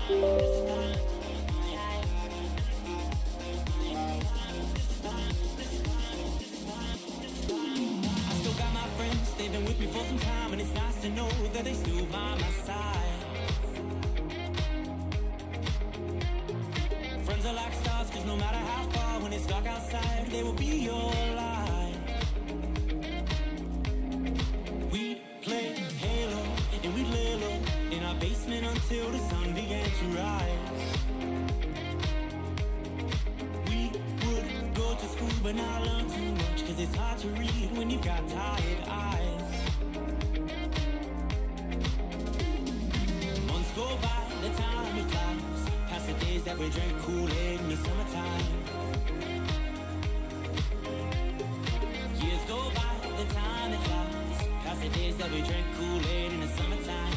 They've been with me for some time, and it's nice to know that they still by my side. Friends are like stars, cause no matter how far, when it's dark outside, they will be your light. We'd play Halo, and we'd lay low in our basement until the sun began to rise. We would go to school, but not learn too much, cause it's hard to read when you've got tired eyes. Months go by, the time it flies, past the days that we drank Kool-Aid in the summertime. Years go by, the time it flies, past the days that we drank Kool-Aid in the summertime.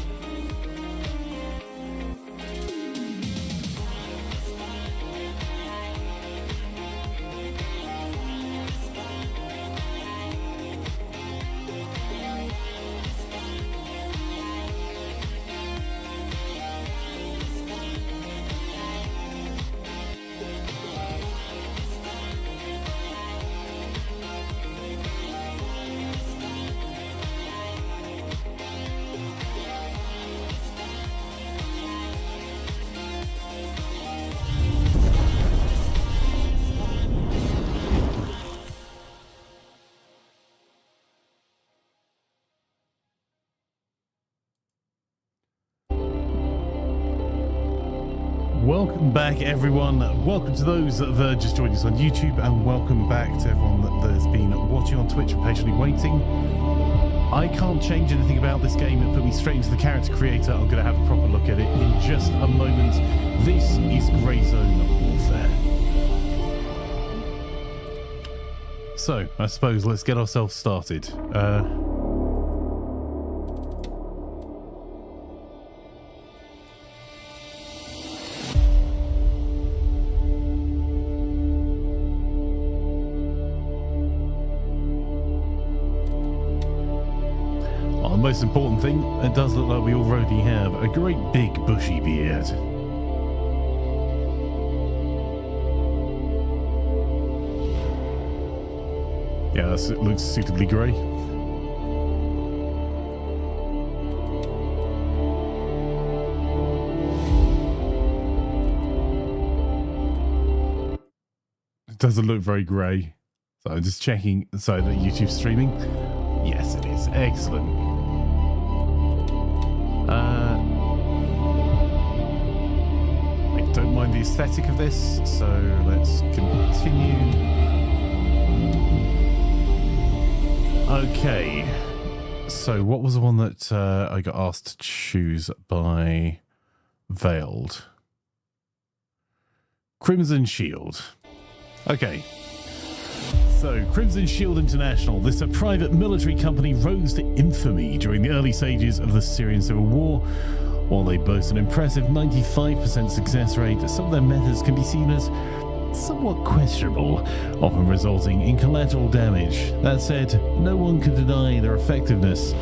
Welcome back, everyone. Welcome to those that have just joined us on YouTube, and welcome back to everyone that has been watching on Twitch and patiently waiting. I can't change anything about this game. It put me straight into the character creator. I'm going to have a proper look at it in just a moment. This is Grey Zone Warfare. So, I suppose let's get ourselves started. The most important thing, it does look like we already have a great big bushy beard. Yeah, it looks suitably grey. It doesn't look very grey. So I'm just checking, so that YouTube's streaming. Yes, it is. Excellent. I don't mind the aesthetic of this, so let's continue. Okay, so what was the one that I got asked to choose by Veiled? Crimson Shield. Okay. So, Crimson Shield International, this a private military company, rose to infamy during the early stages of the Syrian civil war. While they boast an impressive 95% success rate, some of their methods can be seen as somewhat questionable, often resulting in collateral damage. That said, no one can deny their effectiveness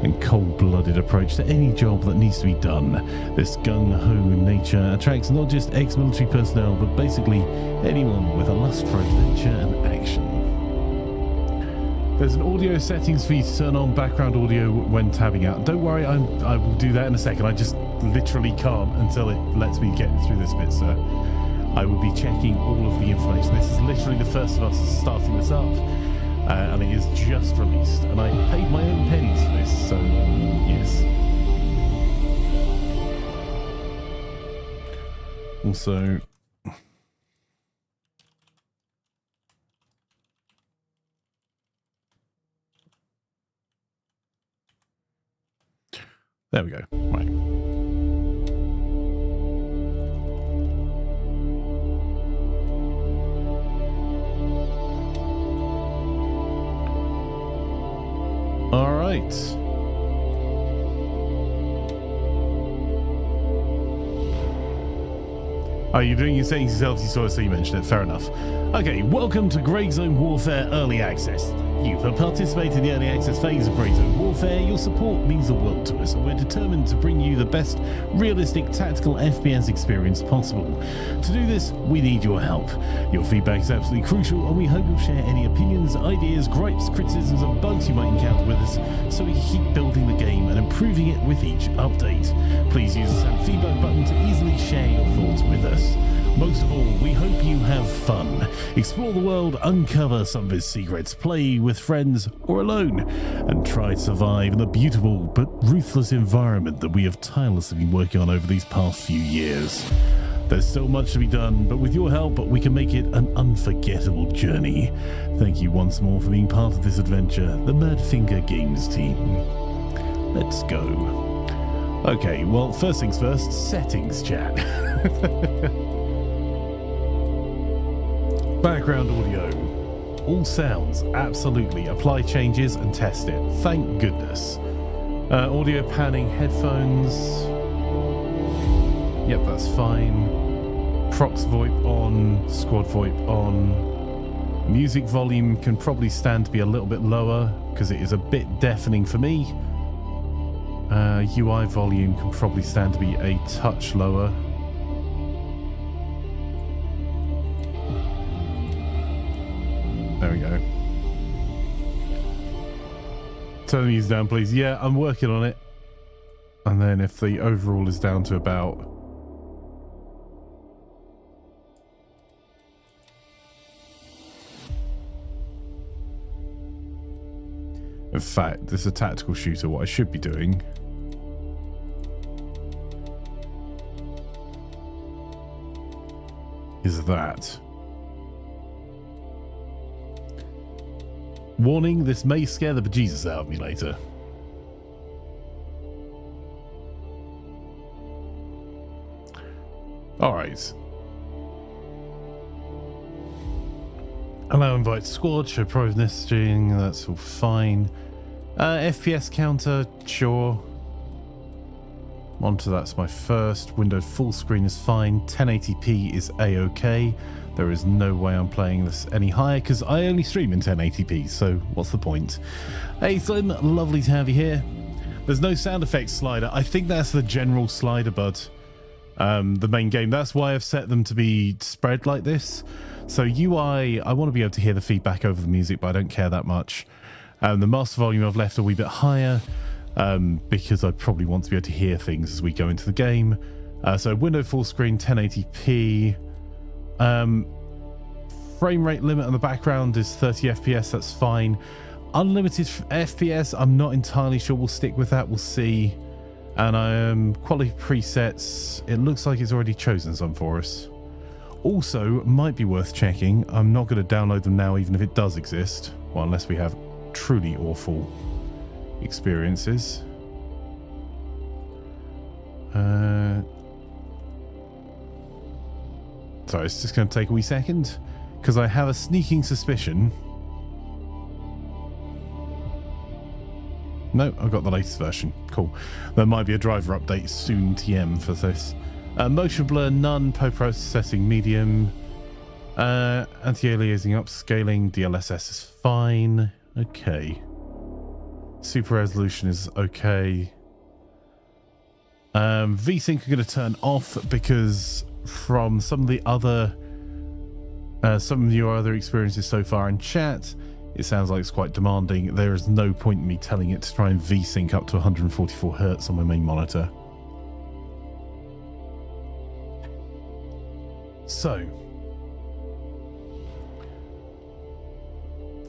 and cold-blooded approach to any job that needs to be done. This gung-ho nature attracts not just ex-military personnel, but basically anyone with a lust for adventure and action. There's an audio settings for you to turn on background audio when tabbing out. Don't worry, I will do that in a second. I just literally can't until it lets me get through this bit, so I will be checking all of the information. This is literally the first of us starting this up, and it is just released. And I paid my own pennies for this, so yes. Also, there we go. Right. All right. Oh, you're doing your settings yourself, so you mentioned it. Fair enough. Okay, welcome to Grey Zone Warfare Early Access. thank you for participating in the early access phase of Grey Zone Warfare. Your support means the world to us, and we're determined to bring you the best realistic tactical FPS experience possible. To do this, we need your help. Your feedback is absolutely crucial, and we hope you'll share any opinions, ideas, gripes, criticisms, and bugs you might encounter with us, so we can keep building the game and improving it with each update. Please use the send feedback button to easily share your thoughts with us. Most of all, we hope you have fun. Explore the world, uncover some of its secrets, play with friends or alone, and try to survive in the beautiful but ruthless environment that we have tirelessly been working on over these past few years. There's so much to be done, but with your help, we can make it an unforgettable journey. Thank you once more for being part of this adventure, the Imaflanker Games team. Let's go. Okay, well, first things first, settings, chat. Background audio. All sounds, absolutely. Apply changes and test it. Thank goodness. Audio panning, headphones. Yep, that's fine. Prox VoIP on, squad VoIP on. Music volume can probably stand to be a little bit lower because it is a bit deafening for me. UI volume can probably stand to be a touch lower. There we go. Turn the music down, please. Yeah, I'm working on it. And then if the overall is down to about... In fact, this is a tactical shooter. What I should be doing... is that... Warning, this may scare the bejesus out of me later. Alright. Allow invite squad, show private messaging, that's all fine. FPS counter, sure. Monitor, that's my first. Window full screen is fine. 1080p is a-okay. There is no way I'm playing this any higher because I only stream in 1080p, so what's the point? Hey Slim, lovely to have you here. There's no sound effects slider. I think that's the general slider, bud. The main game. That's why I've set them to be spread like this. So UI, I want to be able to hear the feedback over the music, but I don't care that much. The master volume I've left a wee bit higher because I probably want to be able to hear things as we go into the game. So window full screen, 1080p. Frame rate limit on the background is 30 FPS, that's fine. Unlimited FPS, I'm not entirely sure. We'll stick with that, we'll see. And quality presets, it looks like it's already chosen some for us. Also, might be worth checking. I'm not going to download them now, even if it does exist. Well, unless we have truly awful experiences. Sorry, it's just going to take a wee second because I have a sneaking suspicion. No, I've got the latest version. Cool. There might be a driver update soon, TM, for this. Motion blur, none. Post-processing, medium. Anti-aliasing, upscaling. DLSS is fine. Okay. Super resolution is okay. VSync I'm going to turn off because from some of your other experiences so far in chat, it sounds like it's quite demanding. There is no point in me telling it to try and VSync up to 144 Hz on my main monitor. So,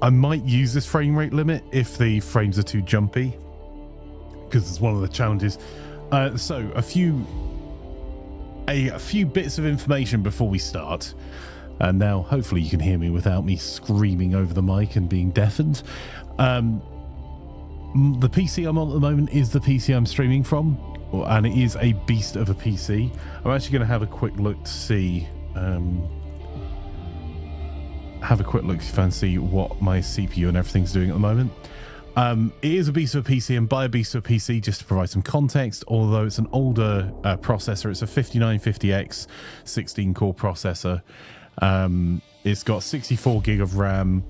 I might use this frame rate limit if the frames are too jumpy, because it's one of the challenges. So, a few bits of information before we start. And now, hopefully you can hear me without me screaming over the mic and being deafened. The PC I'm on at the moment is the PC I'm streaming from, and it is a beast of a PC. I'm actually going to have a quick look to see... see what my CPU and everything's doing at the moment. It is a beast of a PC, and by a beast of a PC, just to provide some context, although it's an older processor, it's a 5950X 16-core processor. It's got 64 gig of RAM,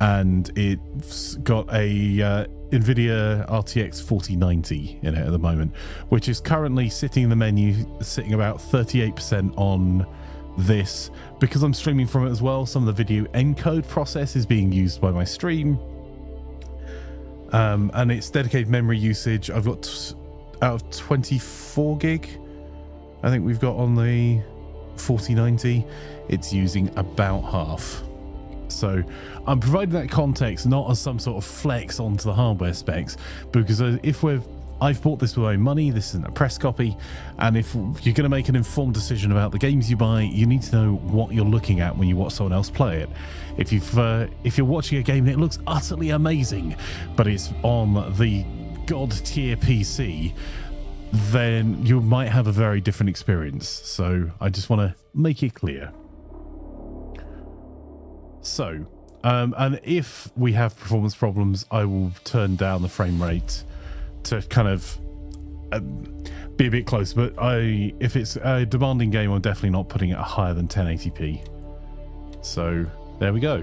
and it's got a NVIDIA RTX 4090 in it at the moment, which is currently sitting in the menu, sitting about 38% on this. Because I'm streaming from it as well, some of the video encode process is being used by my stream, and its dedicated memory usage, I've got out of 24 gig, I think we've got on the 4090, it's using about half. So I'm providing that context not as some sort of flex onto the hardware specs, because I've bought this with my own money, this isn't a press copy, and if you're going to make an informed decision about the games you buy, you need to know what you're looking at when you watch someone else play it. If you're watching a game and it looks utterly amazing, but it's on the god tier PC, then you might have a very different experience. So I just want to make it clear. So, and if we have performance problems, I will turn down the frame rate to kind of be a bit close. But if it's a demanding game, I'm definitely not putting it higher than 1080p. So there we go.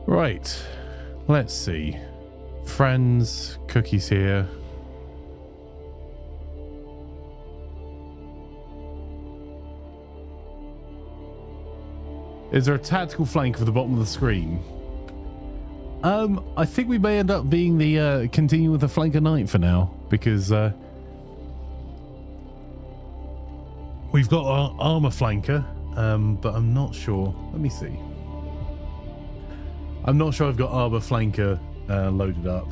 Right, let's see. Friends, cookies here. Is there a tactical flank for the bottom of the screen? I think we may end up being the continue with the flanker knight for now, because we've got our armor flanker, but I'm not sure. Let me see. I'm not sure I've got armor flanker loaded up.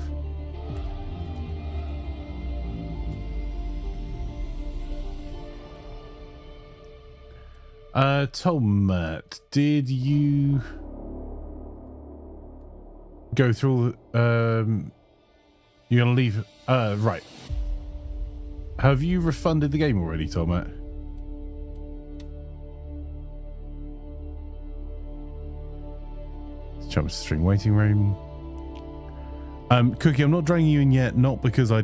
Tomat, did you go through you're gonna leave right. Have you refunded the game already, Tomat? Jump to string waiting room. Cookie, I'm not dragging you in yet, not because I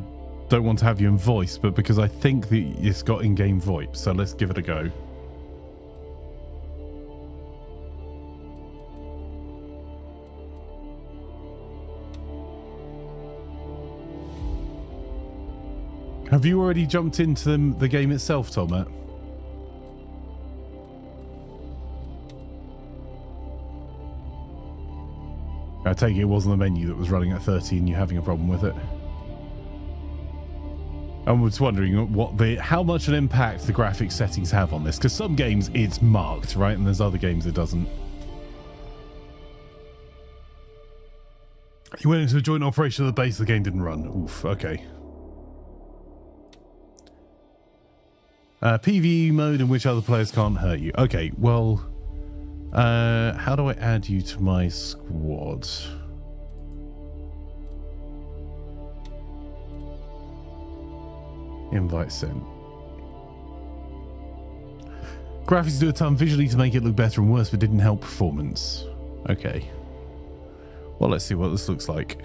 don't want to have you in voice, but because I think that it's got in-game VoIP, so let's give it a go. Have you already jumped into the game itself, Tomat? I take it wasn't the menu that was running at 30 and you having a problem with it. I was wondering how much an impact the graphics settings have on this, because some games it's marked, right, and there's other games it doesn't. You went into a joint operation of the base, the game didn't run. Oof, okay. PvE mode in which other players can't hurt you. Okay, well, how do I add you to my squad? Invite sent. Graphics do a ton visually to make it look better and worse, but didn't help performance. Okay. Well, let's see what this looks like.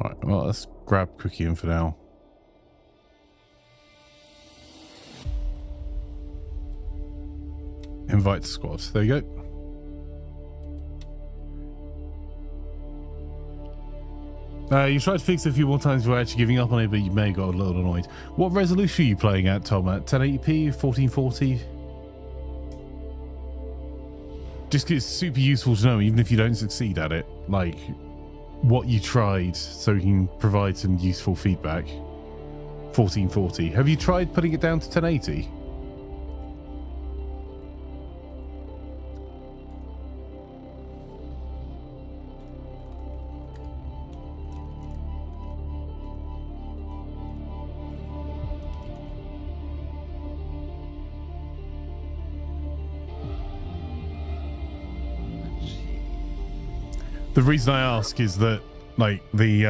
Alright, well, let's grab Cookie in for now. Invite squad. There you go. You tried to fix it a few more times before actually giving up on it, but you may have got a little annoyed. What resolution are you playing at, Tom? At 1080p, 1440? Just 'cause it's super useful to know, even if you don't succeed at it, like what you tried, so we can provide some useful feedback. 1440. Have you tried putting it down to 1080? The reason I ask is that, like, the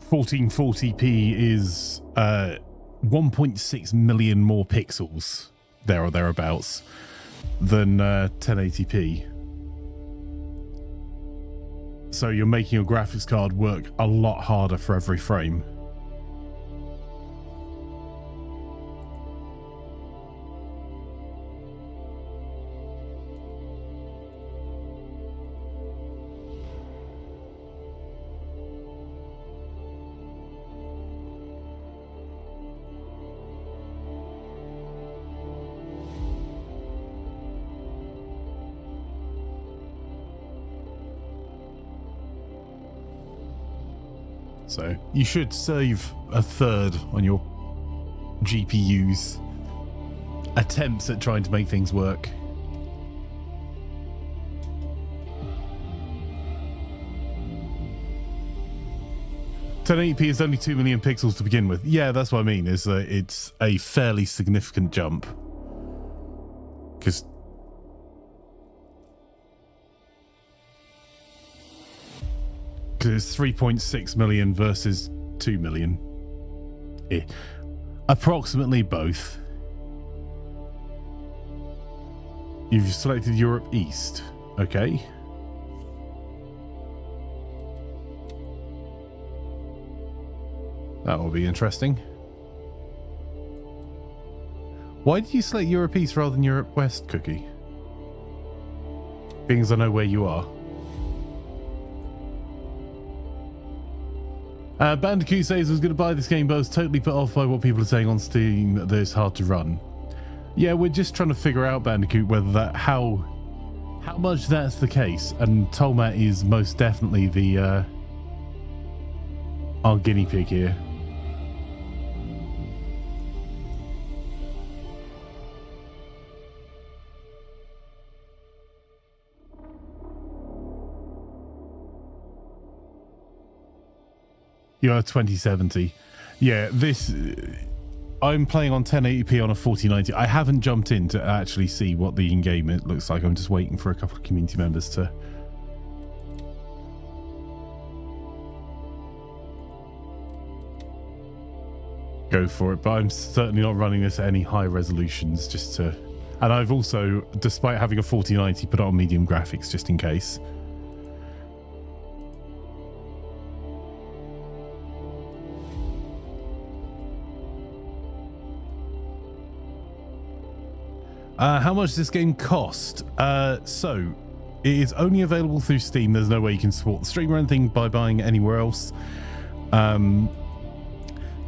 1440p is 1.6 million more pixels, there or thereabouts, than 1080p. So you're making your graphics card work a lot harder for every frame. So you should save a third on your GPU's attempts at trying to make things work. .1080p is only 2 million pixels to begin with. Yeah, that's what I mean, is that it's a fairly significant jump. Because it's 3.6 million versus 2 million. Approximately both. You've selected Europe East. Okay. That will be interesting. Why did you select Europe East rather than Europe West, Cookie? Being as I know where you are. Bandicoot says I was going to buy this game, but I was totally put off by what people are saying on Steam that it's hard to run. Yeah, we're just trying to figure out, Bandicoot, whether that how much that's the case. And Tolmat is most definitely the our guinea pig here. You are 2070. Yeah, this... I'm playing on 1080p on a 4090. I haven't jumped in to actually see what the in-game looks like. I'm just waiting for a couple of community members to... go for it, but I'm certainly not running this at any high resolutions just to... And I've also, despite having a 4090, put it on medium graphics just in case. How much does this game cost? So, it is only available through Steam. There's no way you can support the stream or anything by buying it anywhere else. And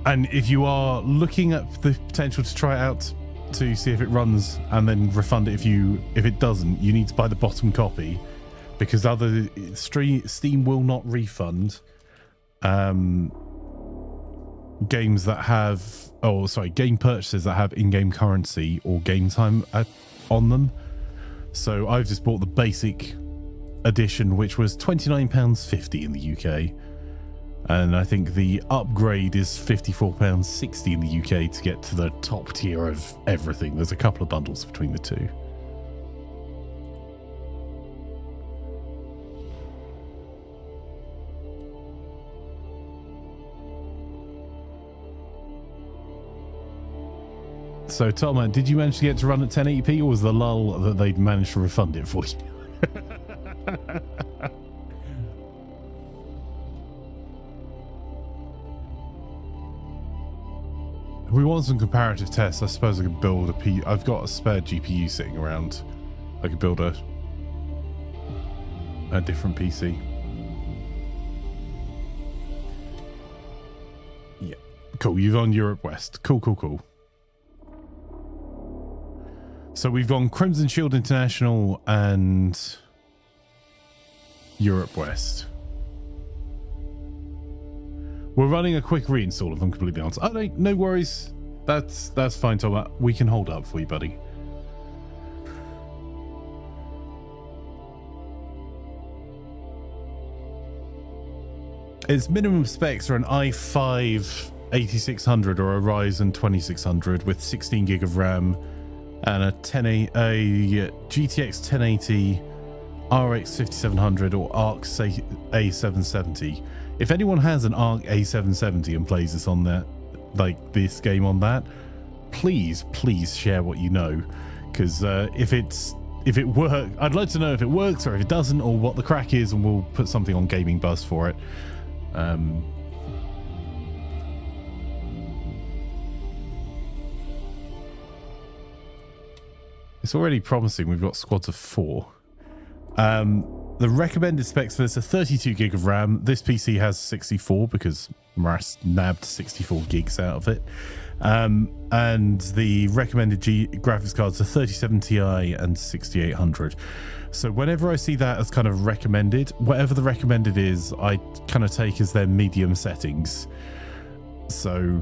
if you are looking at the potential to try it out to see if it runs and then refund it if it doesn't, you need to buy the bottom copy, because Steam will not refund games that have... Oh, sorry, game purchases that have in-game currency or game time on them. So I've just bought the basic edition, which was £29.50 in the UK. And I think the upgrade is £54.60 in the UK to get to the top tier of everything. There's a couple of bundles between the two. So, Tom, did you manage to get to run at 1080p, or was the lull that they'd managed to refund it for you? If we want some comparative tests, I suppose I could build a I've got a spare GPU sitting around. I could build a different PC. Yeah. Cool, you've gone Europe West. Cool, cool, cool. So we've gone Crimson Shield International and Europe West. We're running a quick reinstall, if I'm completely honest. Oh, no worries. That's fine, Tom. We can hold up for you, buddy. Its minimum specs are an i5 8600 or a Ryzen 2600 with 16 gig of RAM and a GTX 1080 RX 5700 or ARC A770. If anyone has an ARC A770 and plays this on that, like this game on that, please share what you know, because if it works, I'd like to know if it works or if it doesn't, or what the crack is, and we'll put something on Gaming Buzz for it. It's already promising. We've got squads of 4. The recommended specs for this are 32 gig of RAM. This PC has 64 because Maras nabbed 64 gigs out of it. And the recommended graphics cards are 3070 Ti and 6800. So whenever I see that as kind of recommended, whatever the recommended is, I kind of take as their medium settings. So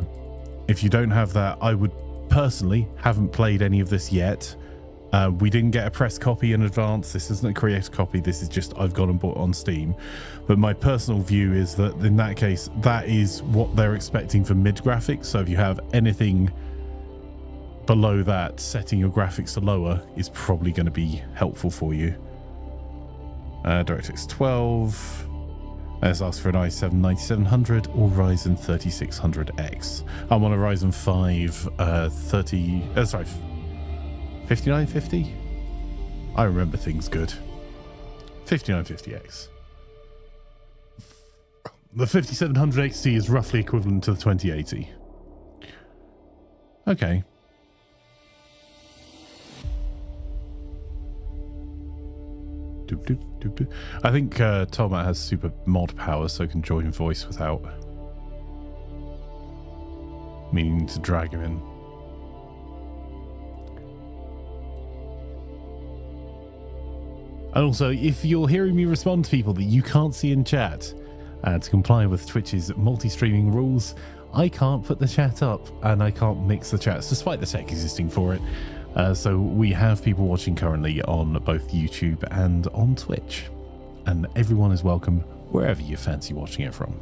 if you don't have that, I would personally haven't played any of this yet. We didn't get a press copy in advance. This isn't a creator copy. This is just I've gone and bought on Steam. But my personal view is that in that case, that is what they're expecting for mid graphics. So if you have anything below that, setting your graphics to lower is probably going to be helpful for you. DirectX 12. Let's ask for an i7 9700 or Ryzen 3600X. I'm on a Ryzen 5 5950? I remember things good. 5950X. The 5700 XT is roughly equivalent to the 2080. Okay. Doop, doop, doop, doop. I think Tomat has super mod power, so can join voice without meaning to drag him in. And also, if you're hearing me respond to people that you can't see in chat, to comply with Twitch's multi-streaming rules, I can't put the chat up and I can't mix the chats, despite the tech existing for it. So we have people watching currently on both YouTube and on Twitch. And everyone is welcome wherever you fancy watching it from.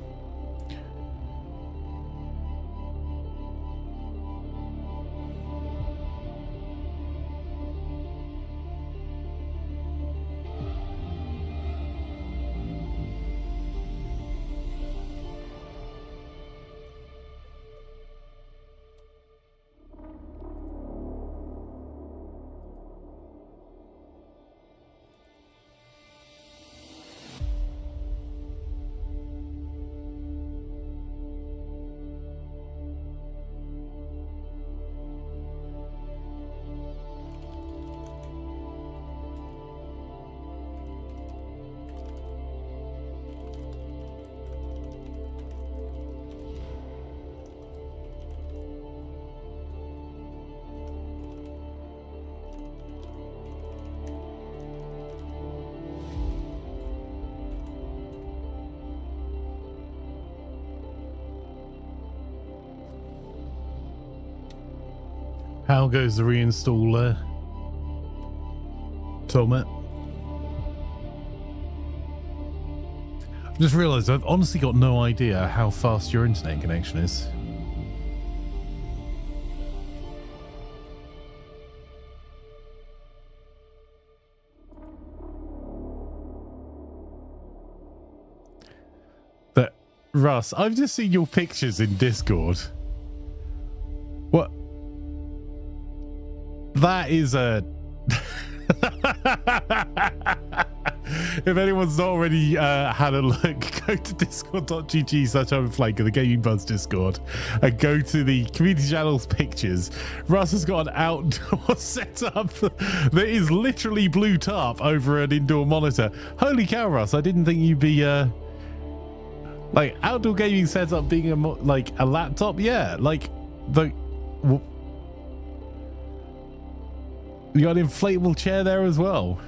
How goes the reinstaller, Tomat? I just realised I've honestly got no idea how fast your internet connection is. But Russ, I've just seen your pictures in Discord. What? That is a... If anyone's not already had a look, go to discord.gg/Imaflanker, the Gaming Buzz Discord, and go to the community channel's pictures. Russ has got an outdoor setup that is literally blue tarp over an indoor monitor. Holy cow, Russ, I didn't think you'd be... like, outdoor gaming setup being like a laptop? Yeah, like... You got an inflatable chair there as well.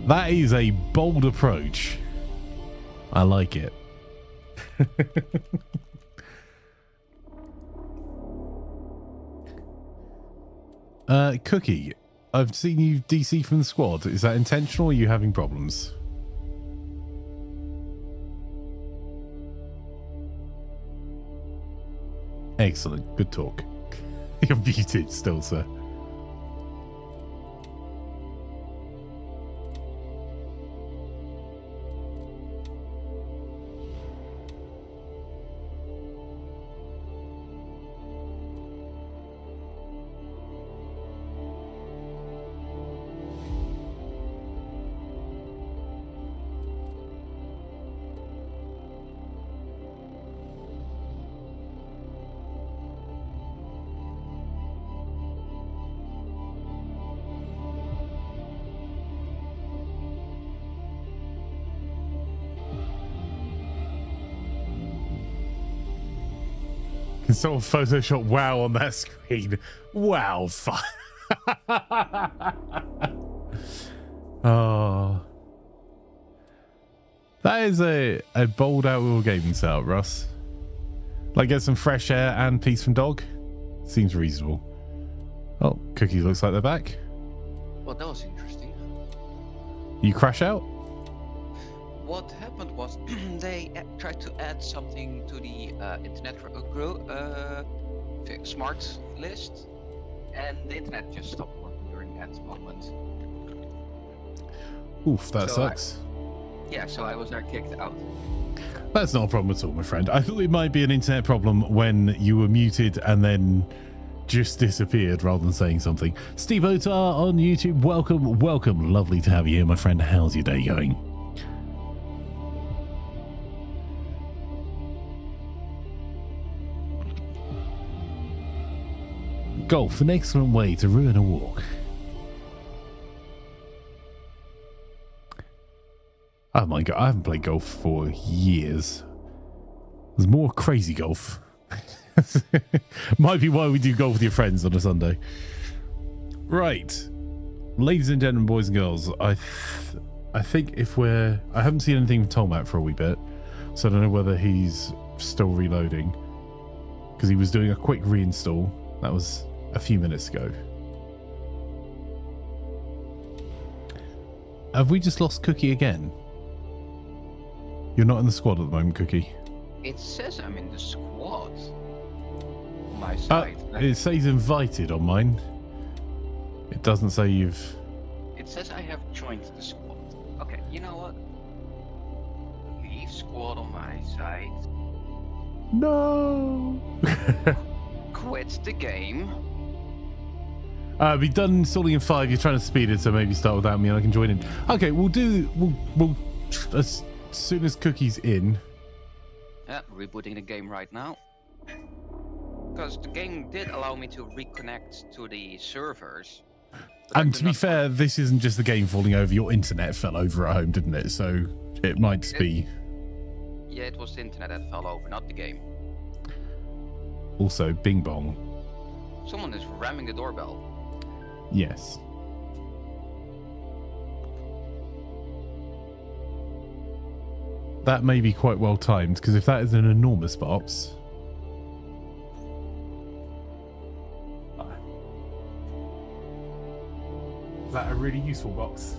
That is a bold approach. I like it. Cookie, I've seen you DC from the squad. Is that intentional or are you having problems? Excellent. Good talk. You're muted still, sir. Can someone Photoshop wow on that screen? Wow. Oh. That is a bold outdoor gaming setup, Russ. Like get some fresh air and peace from dog? Seems reasonable. Oh, Cookie looks like they're back. Well, that was interesting. You crash out? What happened was they tried to add something to the internet smart list, and the internet just stopped working during that moment. Oof, that sucks. So I was kicked out. That's not a problem at all, my friend. I thought it might be an internet problem when you were muted and then just disappeared rather than saying something. Steve Otar on YouTube, welcome, welcome. Lovely to have you here, my friend. How's your day going? Golf, an excellent way to ruin a walk. Oh my god, I haven't played golf for years. There's more crazy golf. Might be why we do golf with your friends on a Sunday. Right. Ladies and gentlemen, boys and girls, I think if I haven't seen anything from Tolmat for a wee bit, so I don't know whether he's still reloading. Because he was doing a quick reinstall. That was a few minutes ago. Have we just lost Cookie again? You're not in the squad at the moment, Cookie. It says I'm in the squad. On my side. It says invited on mine. It doesn't say you've... It says I have joined the squad. Okay, you know what? Leave squad on my side. No! Quit the game. Be done installing in 5. You're trying to speed it, so maybe start without me and I can join in. Okay, we'll as soon as Cookie's in. Yeah, rebooting the game right now. Because the game did allow me to reconnect to the servers. And to be fair, this isn't just the game falling over. Your internet fell over at home, didn't it? So it might just be... Yeah, it was the internet that fell over, not the game. Also, bing bong. Someone is ramming the doorbell. Yes. That may be quite well timed, because if that is an enormous box... Is that a really useful box?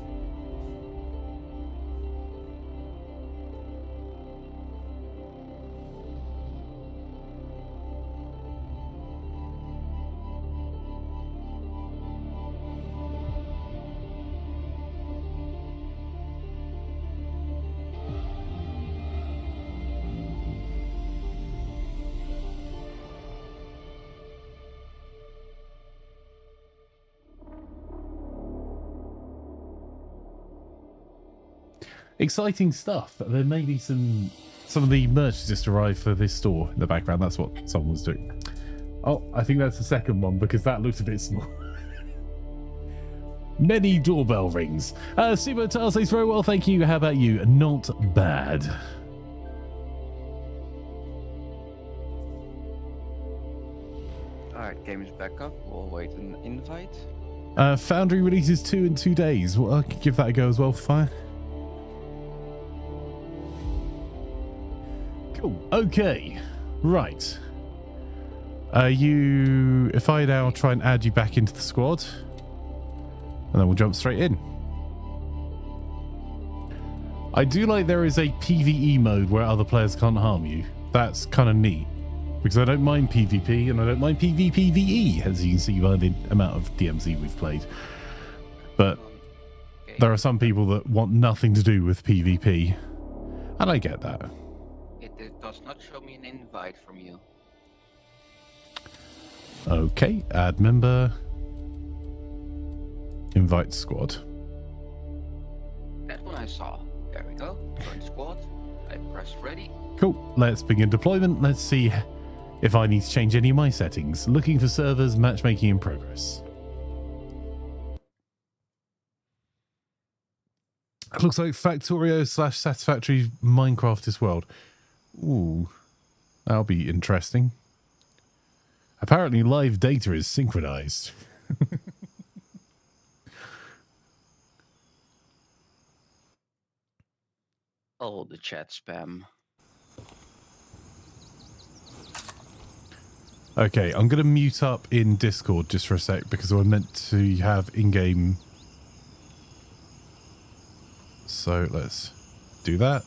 Exciting stuff. There may be some of the merch just arrived for this store in the background. That's what someone was doing. Oh, I think that's the second one because that looked a bit small. Many doorbell rings. Super Tar says very well, thank you. How about you? Not bad. Alright, game is back up. We'll wait an invite. Foundry releases 2 in 2 days. Well, I could give that a go as well, Fire. Cool. Okay. Right. If I now try and add you back into the squad, and then we'll jump straight in. I do like there is a PvE mode where other players can't harm you. That's kind of neat. because I don't mind PvP and I don't mind PvPvE, as you can see by the amount of DMZ we've played. But there are some people that want nothing to do with PvP, and I get that. It does not show me an invite from you. Okay, add member, invite squad. That one I saw. There we go. Join squad. I press ready. Cool, let's begin deployment. Let's see if I need to change any of my settings. Looking for servers, matchmaking in progress. It looks like Factorio / Satisfactory Minecraft this world. Ooh, that'll be interesting. Apparently live data is synchronized. Oh, the chat spam. Okay, I'm going to mute up in Discord just for a sec because we're meant to have in-game. So let's do that.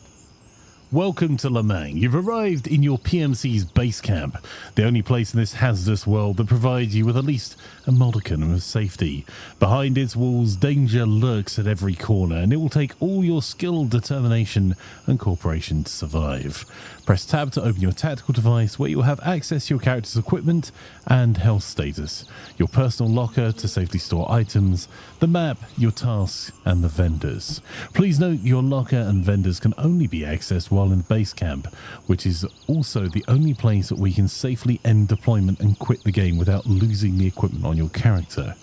Welcome to Lemang. You've arrived in your PMC's base camp, the only place in this hazardous world that provides you with at least a modicum of safety. Behind its walls, danger lurks at every corner, and it will take all your skill, determination, and cooperation to survive. Press tab to open your tactical device, where you will have access to your character's equipment and health status, your personal locker to safely store items, the map, your tasks, and the vendors. Please note your locker and vendors can only be accessed while in the base camp, which is also the only place that we can safely end deployment and quit the game without losing the equipment on your character.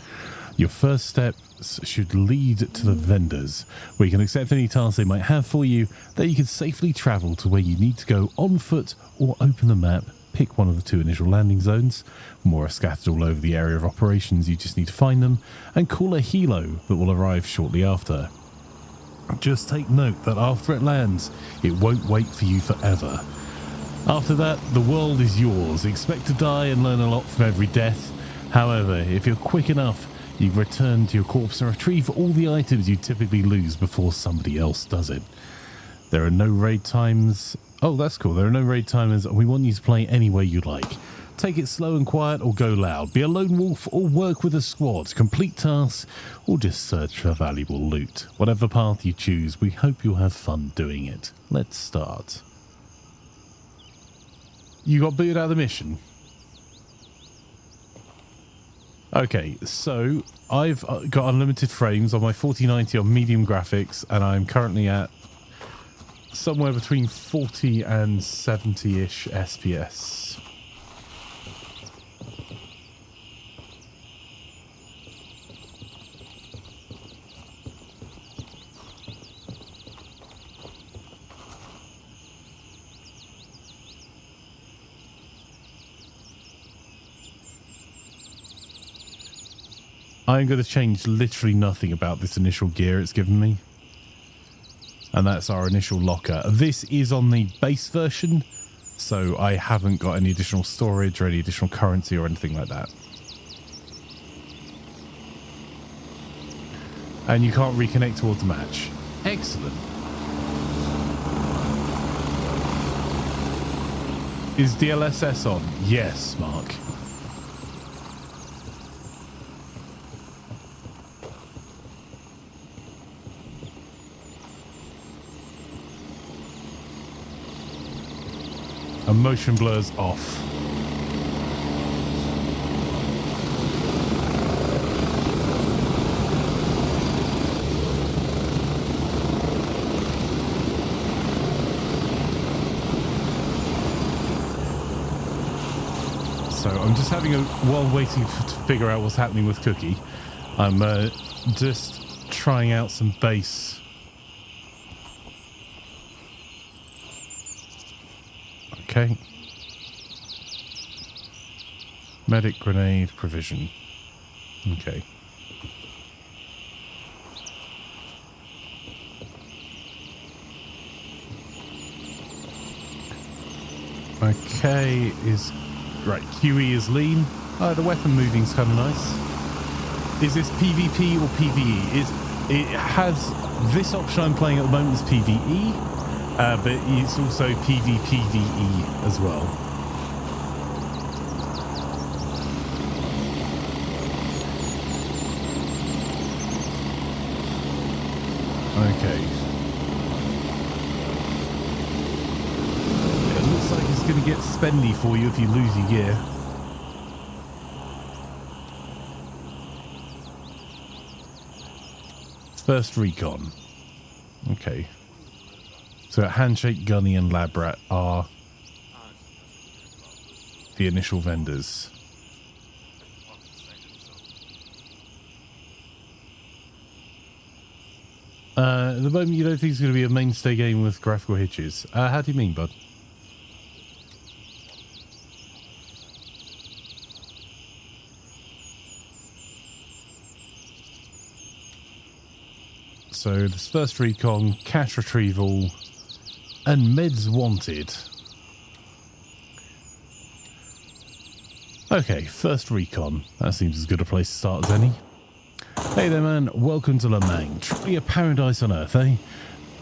Your first steps should lead to the vendors, where you can accept any tasks they might have for you, that you can safely travel to where you need to go on foot or open the map, pick one of the 2 initial landing zones. More are scattered all over the area of operations, you just need to find them, and call a helo that will arrive shortly after. Just take note that after it lands, it won't wait for you forever. After that, the world is yours. Expect to die and learn a lot from every death. However, if you're quick enough, you can return to your corpse and retrieve all the items you typically lose before somebody else does it. There are no raid times. Oh, that's cool. There are no raid timers. We want you to play any way you like. Take it slow and quiet or go loud. Be a lone wolf or work with a squad. Complete tasks or just search for valuable loot. Whatever path you choose, we hope you'll have fun doing it. Let's start. You got booted out of the mission. Okay, so I've got unlimited frames on my 4090 on medium graphics, and I'm currently at somewhere between 40 and 70-ish FPS. I'm going to change literally nothing about this initial gear it's given me. And that's our initial locker. This is on the base version, so I haven't got any additional storage or any additional currency or anything like that. And you can't reconnect towards the match. Excellent. Is DLSS on? Yes, Mark. And motion blur's off. So I'm just having while waiting to figure out what's happening with Cookie, I'm just trying out some base. Okay. Medic grenade provision. Okay. Okay, is right. QE is lean. The weapon moving's kind of nice. Is this PvP or PvE? It has this option I'm playing at the moment is PvE. But it's also PvPvE as well. get spendy for you if you lose your gear. First recon. Okay. So Handshake, Gunny and Labrat are the initial vendors. At the moment, you don't think it's going to be a mainstay game with graphical hitches. How do you mean, bud? So this first recon, cash retrieval, and meds wanted. Okay, first recon. That seems as good a place to start as any. Hey there, man. Welcome to Lemang. Truly a paradise on Earth, eh?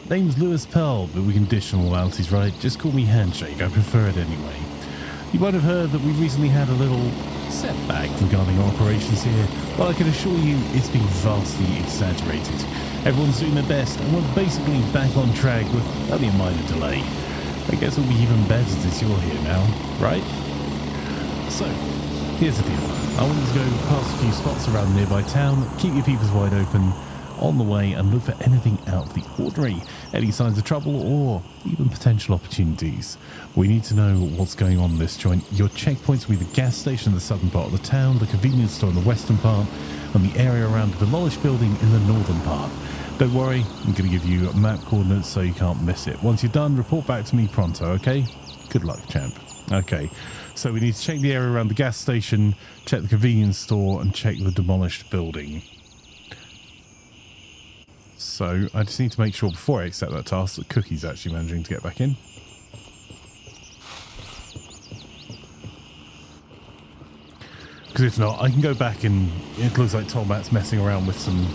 Name's Lewis Pell, but we can dish on formalities, right? Just call me Handshake. I prefer it anyway. You might have heard that we recently had a little setback regarding our operations here, but I can assure you it's been vastly exaggerated. Everyone's doing their best, and we're basically back on track with only a minor delay. I guess it'll be even better since you're here now, right? So, here's the deal. I want you to go past a few spots around the nearby town, keep your peepers wide open on the way, and look for anything out of the ordinary, any signs of trouble or even potential opportunities. We need to know what's going on in this joint. Your checkpoints will be the gas station in the southern part of the town, the convenience store in the western part, and the area around the demolished building in the northern part. Don't worry, I'm going to give you map coordinates so you can't miss it. Once you're done, report back to me pronto, okay? Good luck, champ. Okay, so we need to check the area around the gas station, check the convenience store, and check the demolished building. So I just need to make sure before I accept that task that Cookie's actually managing to get back in. Because if not, I can go back and it looks like Tolmat's messing around with some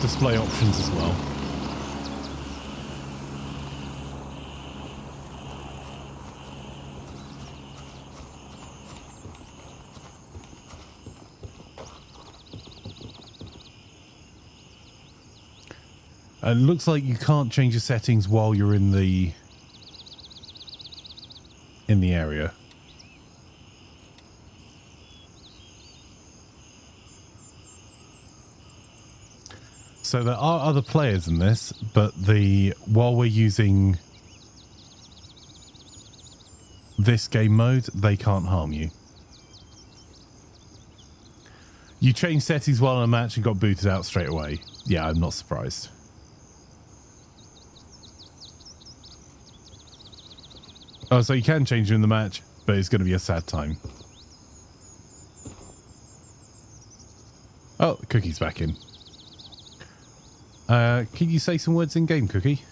display options as well. It looks like you can't change your settings while you're in the area. So there are other players in this, but while we're using this game mode, they can't harm you. You changed settings while in a match and got booted out straight away. Yeah, I'm not surprised. Oh, so you can change it in the match, but it's going to be a sad time. Oh, Cookie's back in. Can you say some words in game, Cookie?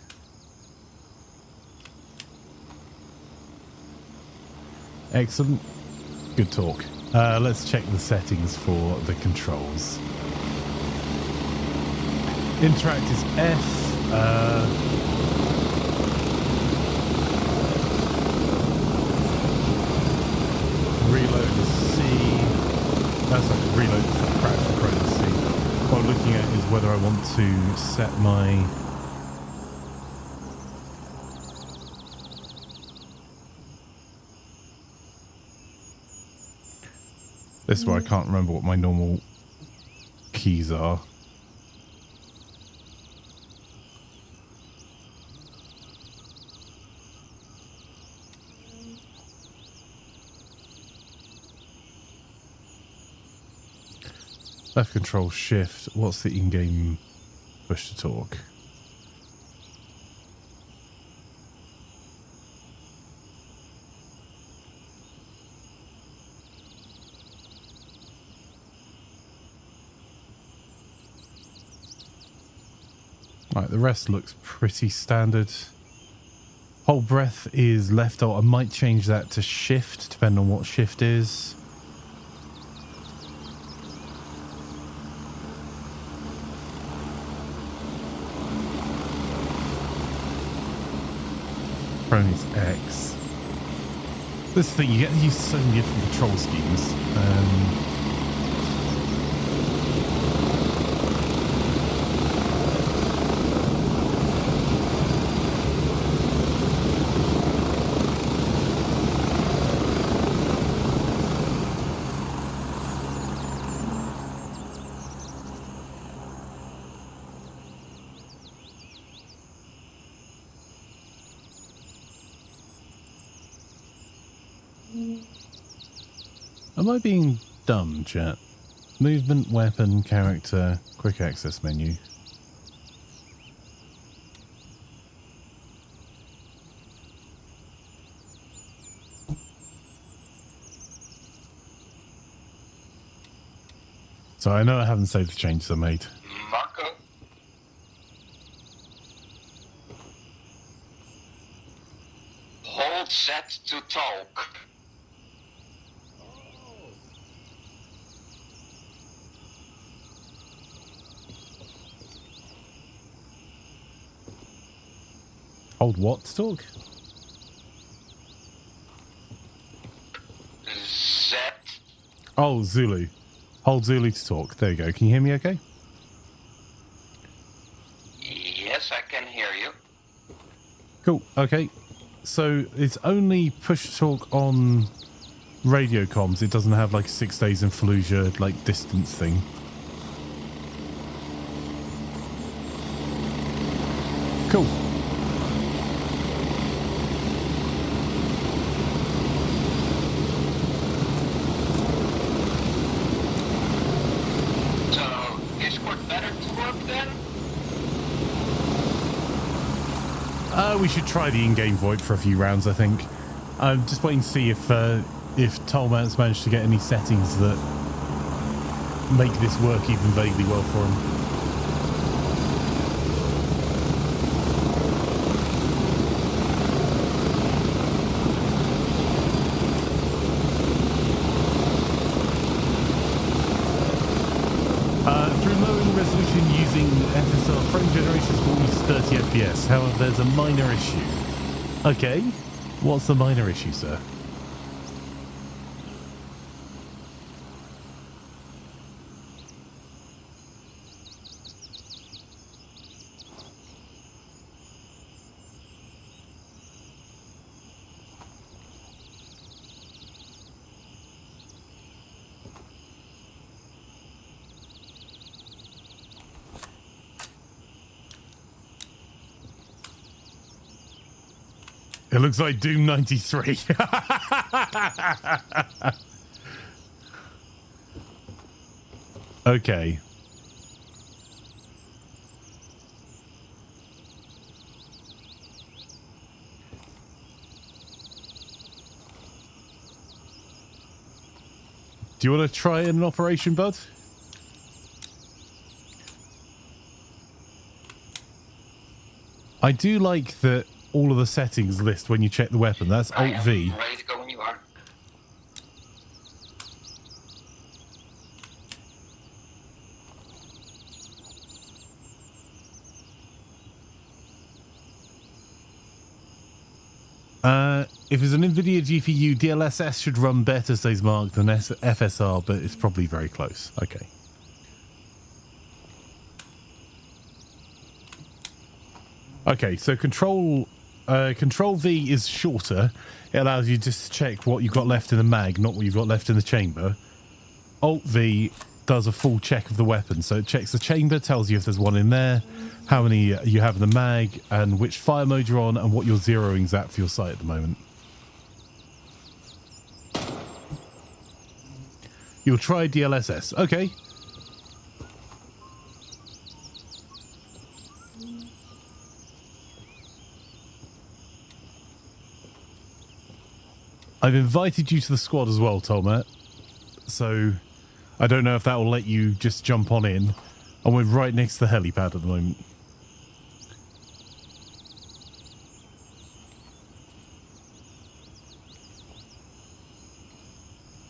Excellent. Good talk. Let's check the settings for the controls. Interact is F. Reload is C. That's like reload is crouch and crouch is C. What I'm looking at is whether I want to set my this is where I can't remember what my normal keys are. Left control shift. What's the in-game push to talk? Right, the rest looks pretty standard. Hold breath is left alt. I might change that to shift, depending on what shift is. Prone is X. This thing, you get to use so many different control schemes. Am I being dumb, chat? Movement, weapon, character, quick access menu. So I know I haven't saved the changes I made. Marco. Hold set to talk. Hold what to talk? Z. Oh, Zulu. Hold Zulu to talk. There you go. Can you hear me okay? Yes, I can hear you. Cool. Okay. So it's only push to talk on radio comms. It doesn't have like 6 days in Fallujah, like distance thing. Cool. So, Discord better to work then? We should try the in-game VoIP for a few rounds, I think. I'm just waiting to see if Tolman's managed to get any settings that make this work even vaguely well for him. Through lowering resolution using FSR, frame generations will reach 30 FPS. However, there's a minor issue. Okay, what's the minor issue, sir? It looks like Doom 93. Okay. Do you want to try an operation, bud? I do like that all of the settings list when you check the weapon. That's Alt-V. Ready to go when you are. If it's an NVIDIA GPU, DLSS should run better, says Mark, than FSR, but it's probably very close. Okay. Okay, so Control V is shorter. It allows you just to check what you've got left in the mag, not what you've got left in the chamber. Alt V does a full check of the weapon. So it checks the chamber, tells you if there's one in there, how many you have in the mag, and which fire mode you're on, and what your zeroing's at for your sight at the moment. You'll try DLSS. Okay. I've invited you to the squad as well, Tolmat. So I don't know if that will let you just jump on in. And we're right next to the helipad at the moment.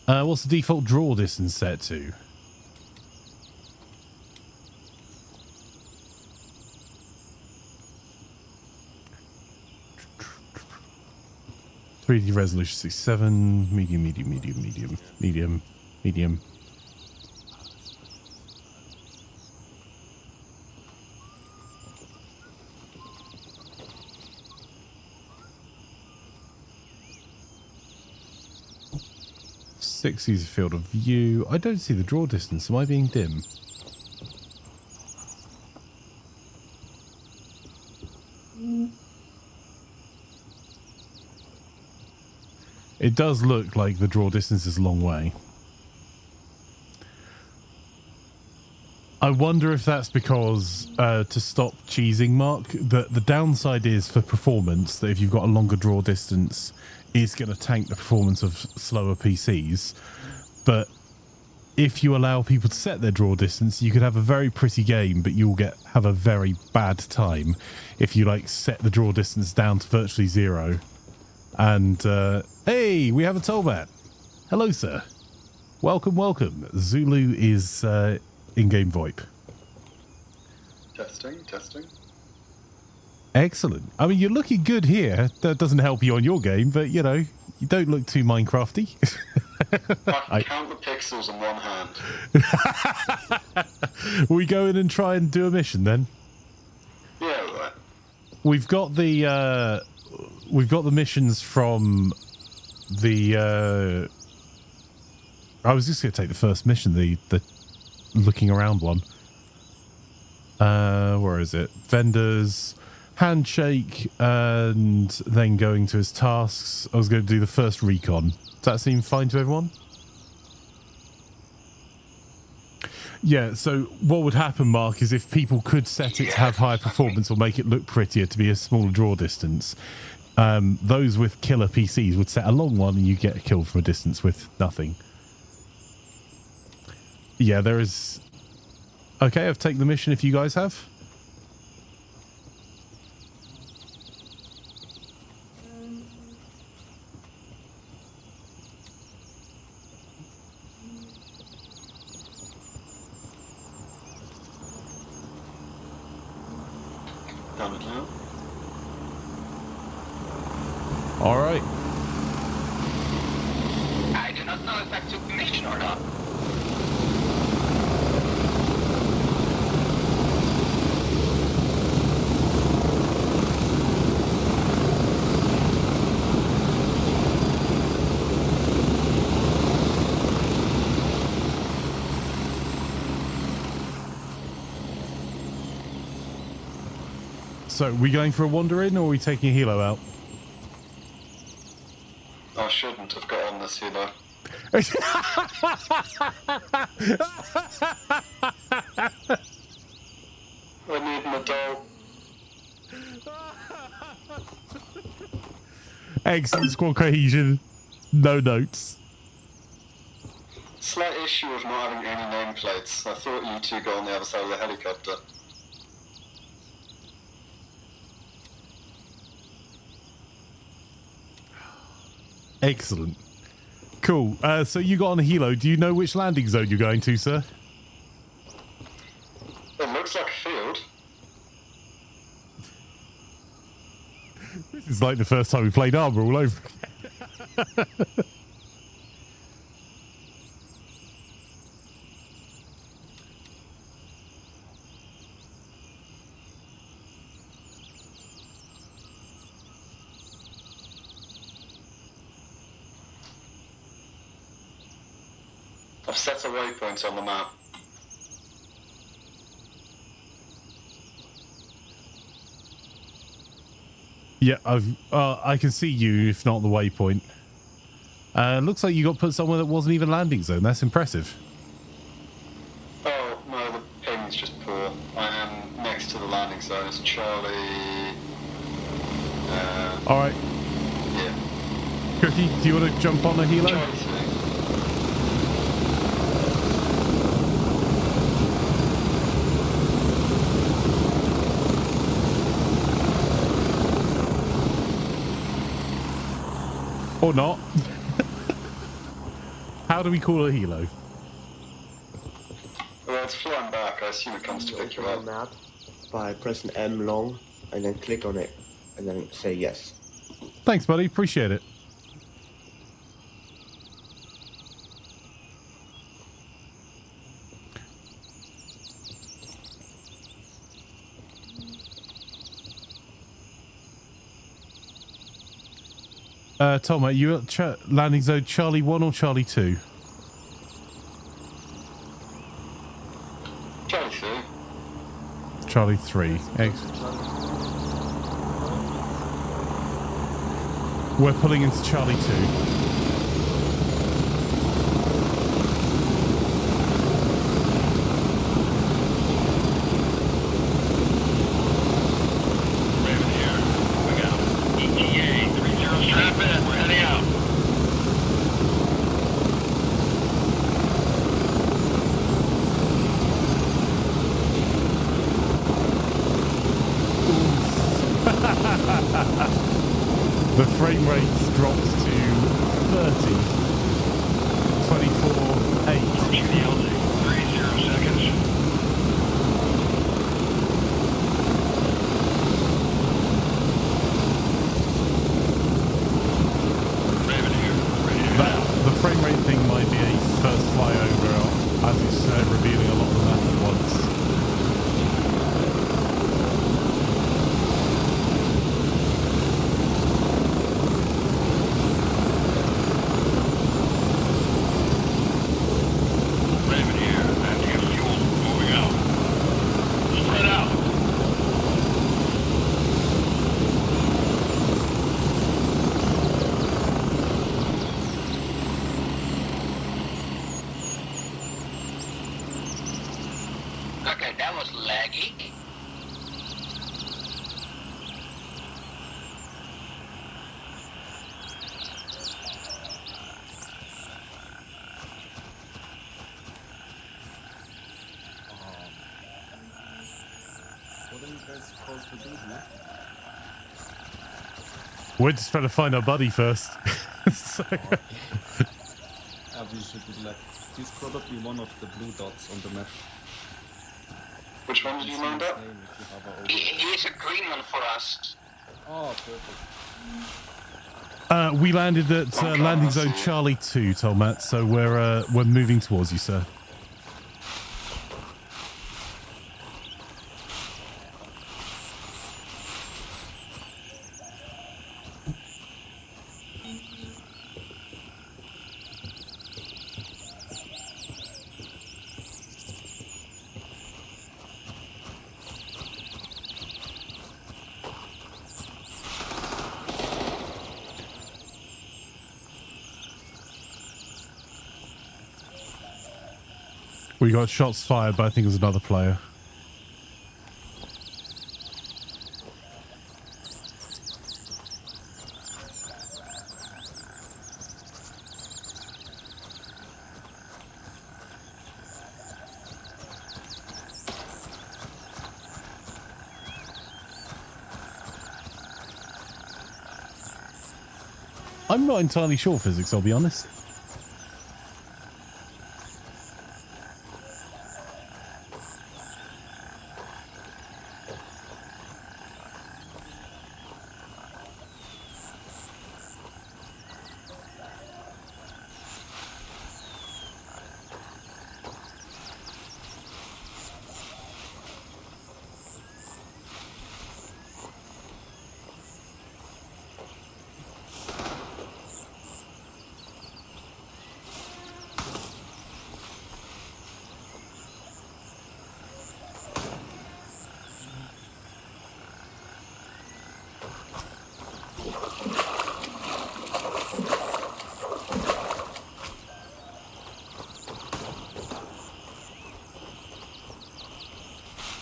What's the default draw distance set to? .3D resolution 67, medium. Six user field of view. I don't see the draw distance. Am I being dim? It does look like the draw distance is a long way. I wonder if that's because, to stop cheesing, Mark, the downside is for performance that if you've got a longer draw distance, it's going to tank the performance of slower PCs. But if you allow people to set their draw distance, you could have a very pretty game, but you'll have a very bad time if you like set the draw distance down to virtually zero. And hey, we have a tollman. Hello, sir. Welcome, welcome. Zulu is in-game VoIP. Testing. Excellent. I mean, you're looking good here. That doesn't help you on your game, but you know, you don't look too Minecrafty. I can count the pixels in one hand. We go in and try and do a mission then. Yeah, right. We've got the missions from the. I was just going to take the first mission, the looking around one. Where is it? Vendors, handshake, and then going to his tasks. I was going to do the first recon. Does that seem fine to everyone? Yeah, so what would happen, Mark, is if people could set it to have higher performance or make it look prettier to be a smaller draw distance, those with killer PCs would set a long one and you get a kill from a distance with nothing. Yeah, there is... Okay, I've taken the mission if you guys have. Done it now. All right. I do not know if I took the mission or not. So, we going for a wander in or are we taking a helo out? I shouldn't have got on this helo. I need an adult. Excellent squad cohesion. No notes. Slight issue of not having any nameplates. I thought you two got on the other side of the helicopter. Excellent. Cool. So you got on a helo. Do you know which landing zone you're going to, sir? It looks like a field. This is like the first time we played Armour all over again. I've set a waypoint on the map. Yeah, I can see you, if not the waypoint. Looks like you got put somewhere that wasn't even landing zone. That's impressive. Oh, no, the ping's just poor. I am next to the landing zone. It's Charlie... Alright. yeah. Cookie, do you want to jump on a helo? Charlie 3. Or not? How do we call a helo? Well, it's flying back. I assume it comes to pick you up. Map by pressing M long and then click on it and then say yes. Thanks, buddy. Appreciate it. Tom, are you at landing zone Charlie 1 or Charlie 2? Charlie 3. Charlie 3. Excellent. We're pulling into Charlie 2. Raven here. Moving out. ETA 30. Strap in. We're heading out. The frame rate drops to 30. 24.8. Approaching the LZ. 30 seconds. Raven here. Ready to go. The frame rate thing might be a first flyover as it's revealing a lot of the map at once. Raven here. Landing at fuel. Moving out. Spread out. Okay, that was laggy. What are you guys supposed to do here? We're just trying to find our buddy first. So- We should be like, he's probably one of the blue dots on the map. Which one did you land up? Name if you hover over. He is a green one for us. Oh, perfect. we landed at Okay, landing I zone see. Charlie 2, told Matt. So we're moving towards you, sir. We got shots fired, but I think it was another player. I'm not entirely sure physics, I'll be honest.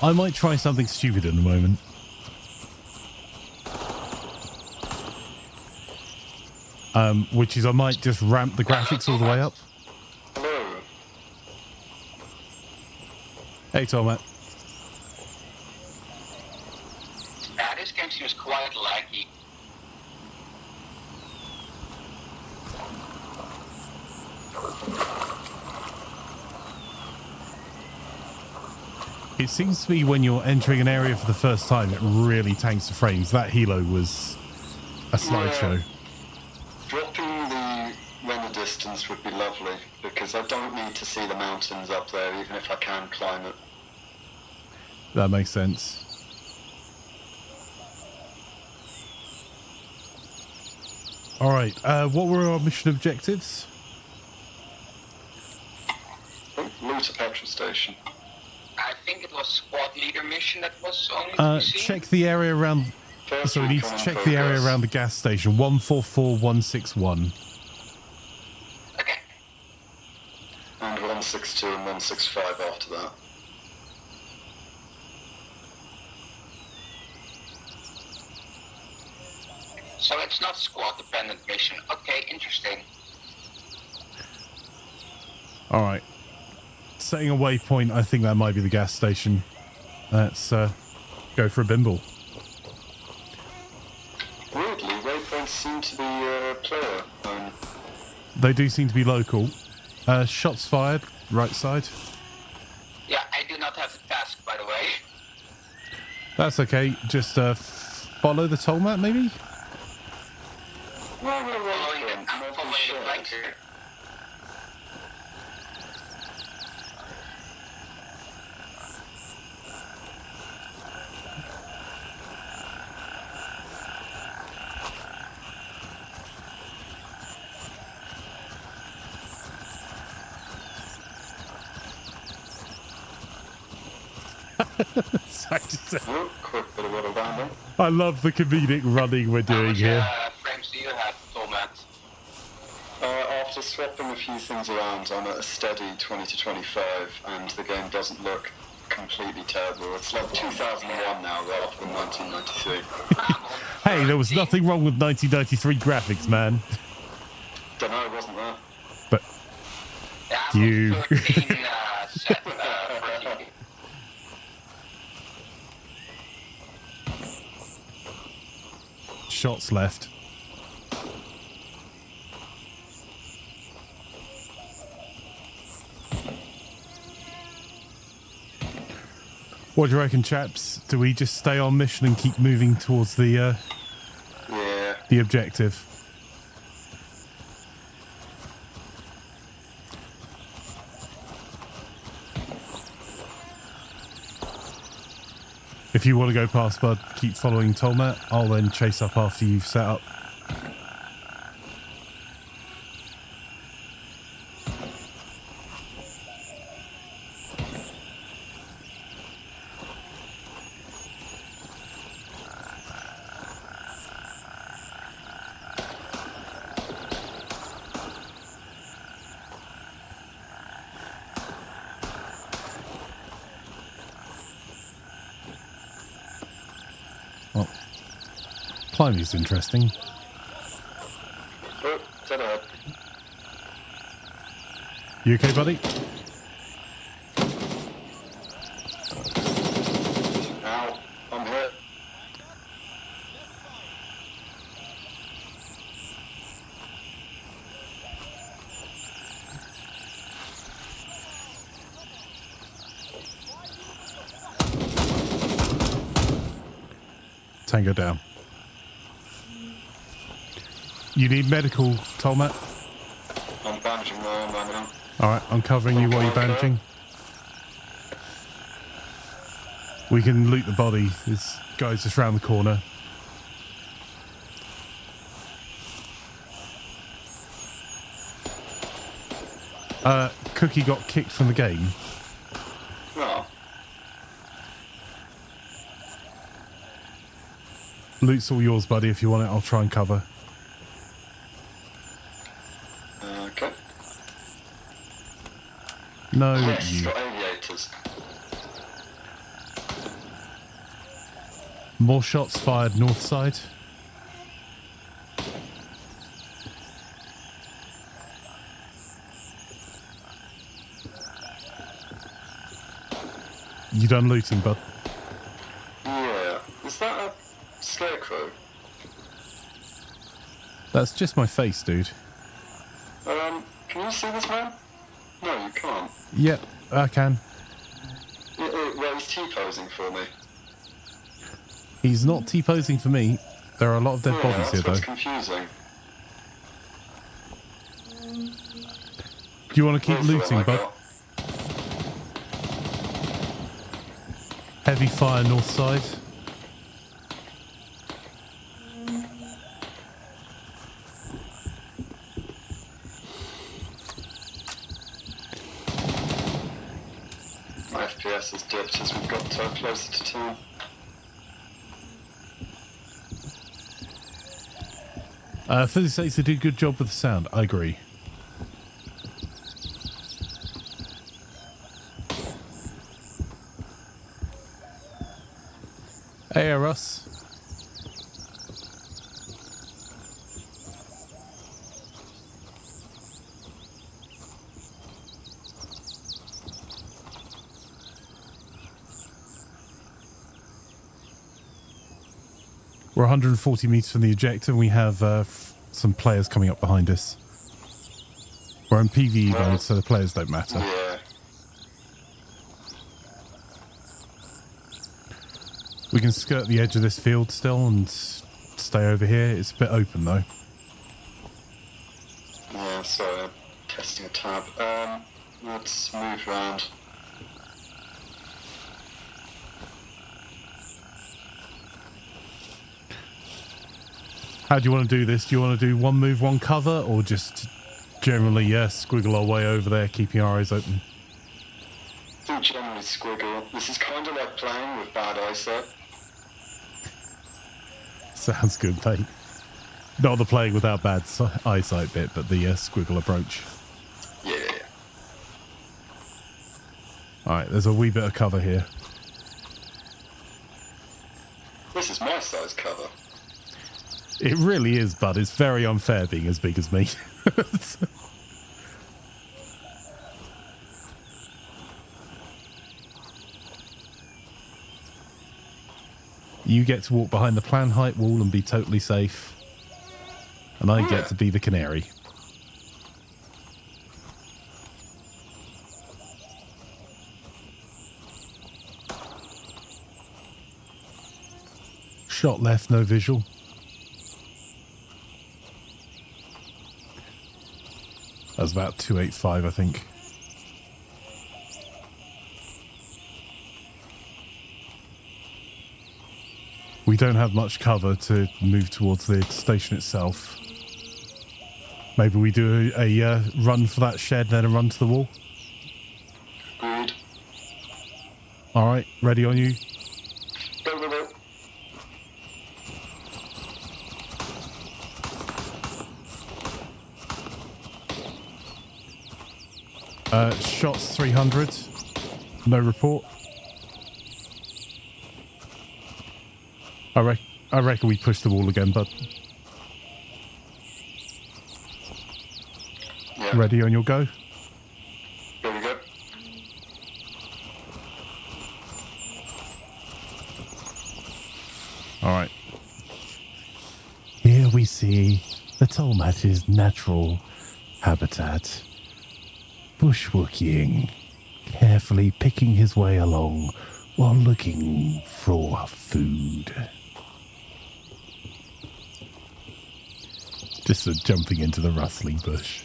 I might try something stupid in a moment. Which is I might just ramp the graphics all the way up. Hello. Hey, Tomat. Yeah, this game seems quite laggy. It seems to me when you're entering an area for the first time, it really tanks the frames. That helo was a slideshow. Yeah. Dropping the render distance would be lovely, because I don't need to see the mountains up there, even if I can climb it. That makes sense. All right. What were our mission objectives? Loot a petrol station. I think it was squad leader mission that was on Check the area around First So we need to recon in check the area progress. around the gas station. 144161. Okay. And 162 and 165 after that. So it's not squad dependent mission. Okay, interesting. All right. Setting a waypoint. I think that might be the gas station. Let's go for a bimble. Weirdly, waypoints seem to be player owned. They do seem to be local. Shots fired. Right side. Yeah, I do not have the task, by the way. That's okay. Just follow the toll map, maybe? Well, I'm following the flanker. Oh, quick bit of water down I love the comedic running we're How doing much here. frames do you have, Tomat? After swapping a few things around, I'm at a steady 20 to 25, and the game doesn't look completely terrible. It's like 2001 now, rather than 1993. Hey, there was nothing wrong with 1993 graphics, man. Don't know, it wasn't there. But Yeah, I'm You. on 13, set, 14. shots left. What do you reckon, chaps? Do we just stay on mission and keep moving towards the Yeah. objective? If you want to go past Bud, keep following Tolmat. I'll then chase up after you've set up. Well, climbing's interesting. Oh, dead ahead. You okay, buddy? Ow, I'm hit. Tango down. You need medical, Tolmat? I'm bandaging my arm right now. Alright, I'm covering you while you're bandaging. We can loot the body. This guy's just round the corner. Cookie got kicked from the game. Oh, Loot's all yours, buddy. If you want it, I'll try and cover. okay. No, Yes, you. got aviators. More shots fired north side. You done looting, bud? Yeah. Is that a scarecrow? That's just my face, dude. Can you see this man? No, you can't. Yep, I can. Well, he's T-posing for me. He's not T-posing for me. There are a lot of dead bodies here, that's what's though. confusing. Do you want to keep Here's the one looting, I bud? got. Heavy fire north side. My FPS has dipped as we've got closer to town. Physics says they did a good job with the sound. I agree. Hey, Russ. We're 140 meters from the ejector, and we have some players coming up behind us. We're in PvE mode, so the players don't matter. Yeah. We can skirt the edge of this field still and stay over here. It's a bit open, though. Yeah, sorry, I'm testing a tab. Let's move around. How do you want to do this? Do you want to do one move, one cover, or just generally, squiggle our way over there, keeping our eyes open? I think generally squiggle. This is kind of like playing with bad eyesight. Sounds good, mate. Not the playing without bad eyesight bit, but the squiggle approach. Yeah. Alright, there's a wee bit of cover here. This is my size cover. It really is, bud. It's very unfair being as big as me. You get to walk behind the plan height wall and be totally safe. And I get to be the canary. Shot left, no visual. That was about 285, I think. We don't have much cover to move towards the station itself. Maybe we do a run for that shed, then a run to the wall. Agreed. All right, ready on you. Go, go, go. Shots 300. No report. I reckon we push the wall again, bud. Yeah. Ready on your go? Here we go. All right. Here we see the Tolmat's natural habitat. Bushwalking, carefully picking his way along while looking for food. Just jumping into the rustling bush.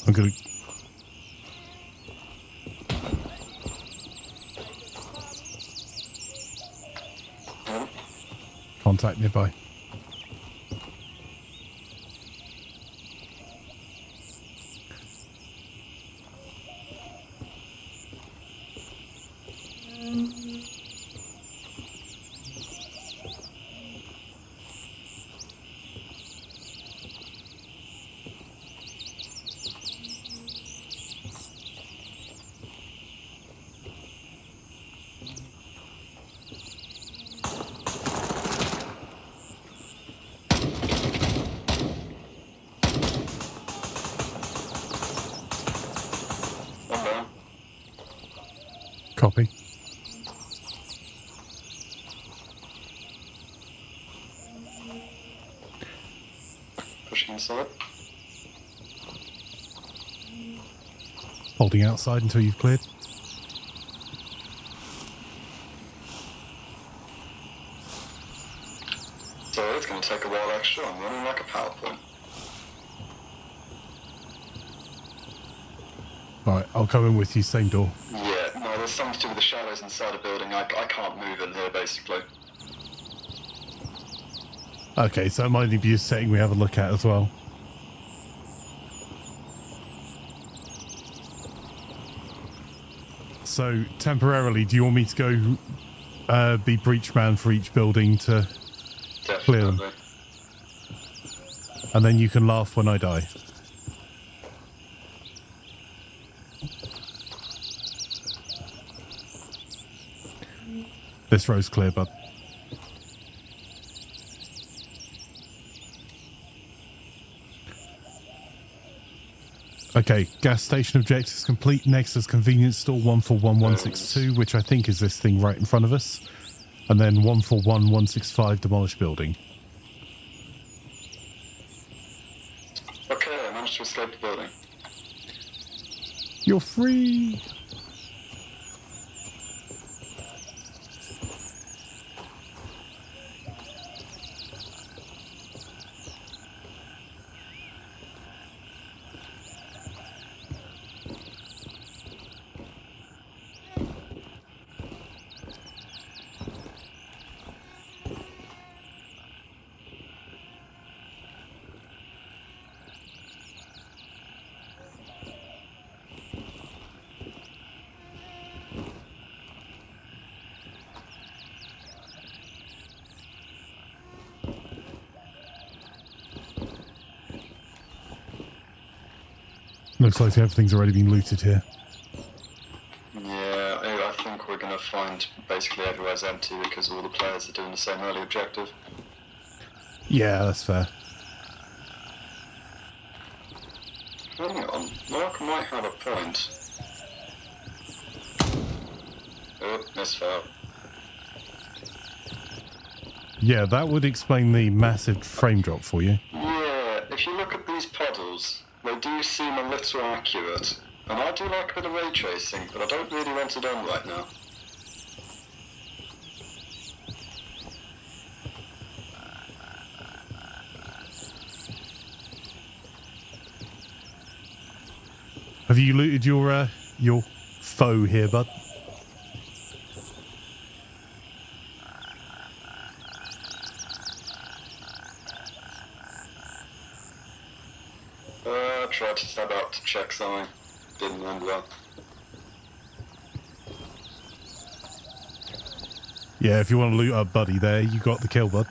I'm gonna... Contact nearby. Copy. Pushing inside. Holding outside until you've cleared. So it's going to take a while extra. I'm running like a PowerPoint. Alright, I'll come in with you, same door. Yeah, no, there's something to do with the shadows inside a building. I can't move in here, basically. Okay, so it might be a setting we have a look at as well. So, temporarily, do you want me to go be breach man for each building to clear them? Definitely. And then you can laugh when I die. This row's clear, bud. Okay, gas station objectives complete. Next is convenience store 141162, which I think is this thing right in front of us. And then 141165, demolished building. Okay, I managed to escape the building. You're free! Looks like everything's already been looted here. Yeah, I think we're going to find basically everywhere's empty because all the players are doing the same early objective. Yeah, that's fair. Hang on, Mark might have a point. Oh, misfire. Yeah, that would explain the massive frame drop for you. Yeah, if you look at these puddles, they do seem a little accurate. And I do like a bit of ray tracing, but I don't really want it on right now. Have you looted your foe here, bud? Tried to stab out to check something. Didn't end well. Yeah, if you want to loot up Buddy there, you got the kill, bud.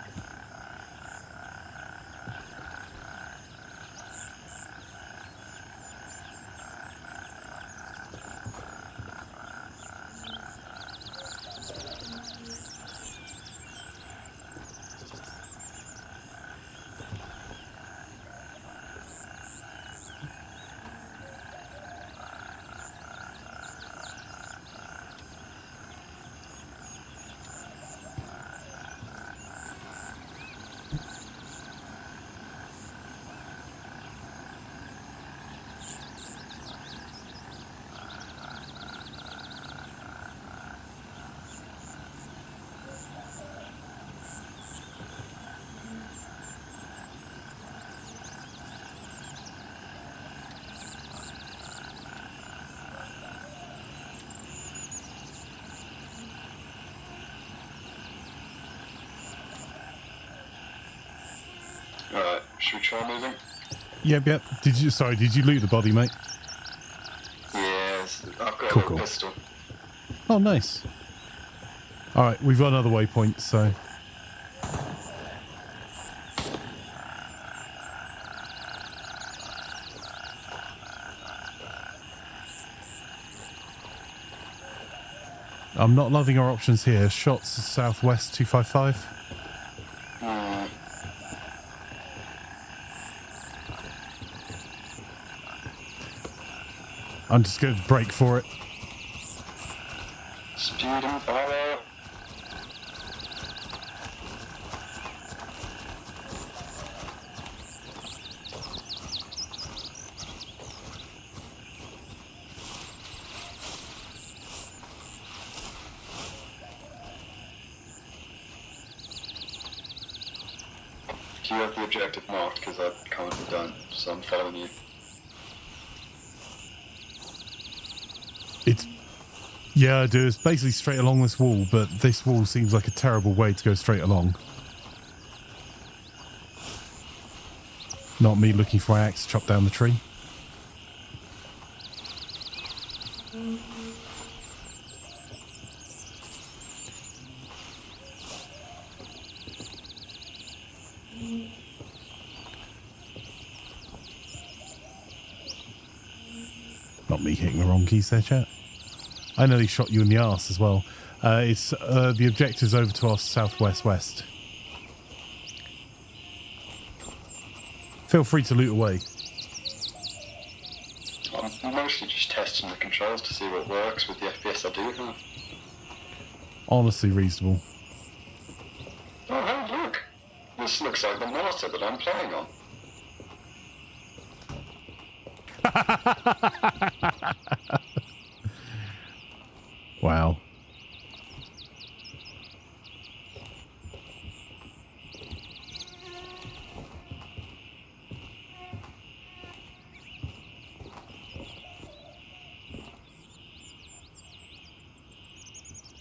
Alright, should we try moving? Yep. Did you loot the body, mate? Yes, I've got Cool. a pistol. Oh, nice. Alright, we've got another waypoint, so... I'm not loving our options here. Shots southwest 255. I'm just going to break for it. Student power. Do you have the objective marked? Because I currently don't, so I'm following you. Yeah, I do. It's basically straight along this wall, but this wall seems like a terrible way to go straight along. Not me looking for my axe to chop down the tree. Not me hitting the wrong keys there, chat. I nearly shot you in the arse as well. It's the objective's over to our southwest. Feel free to loot away. I'm mostly just testing the controls to see what works with the FPS I do have. Honestly reasonable. Oh, hey, look! This looks like the monitor that I'm playing on. Wow.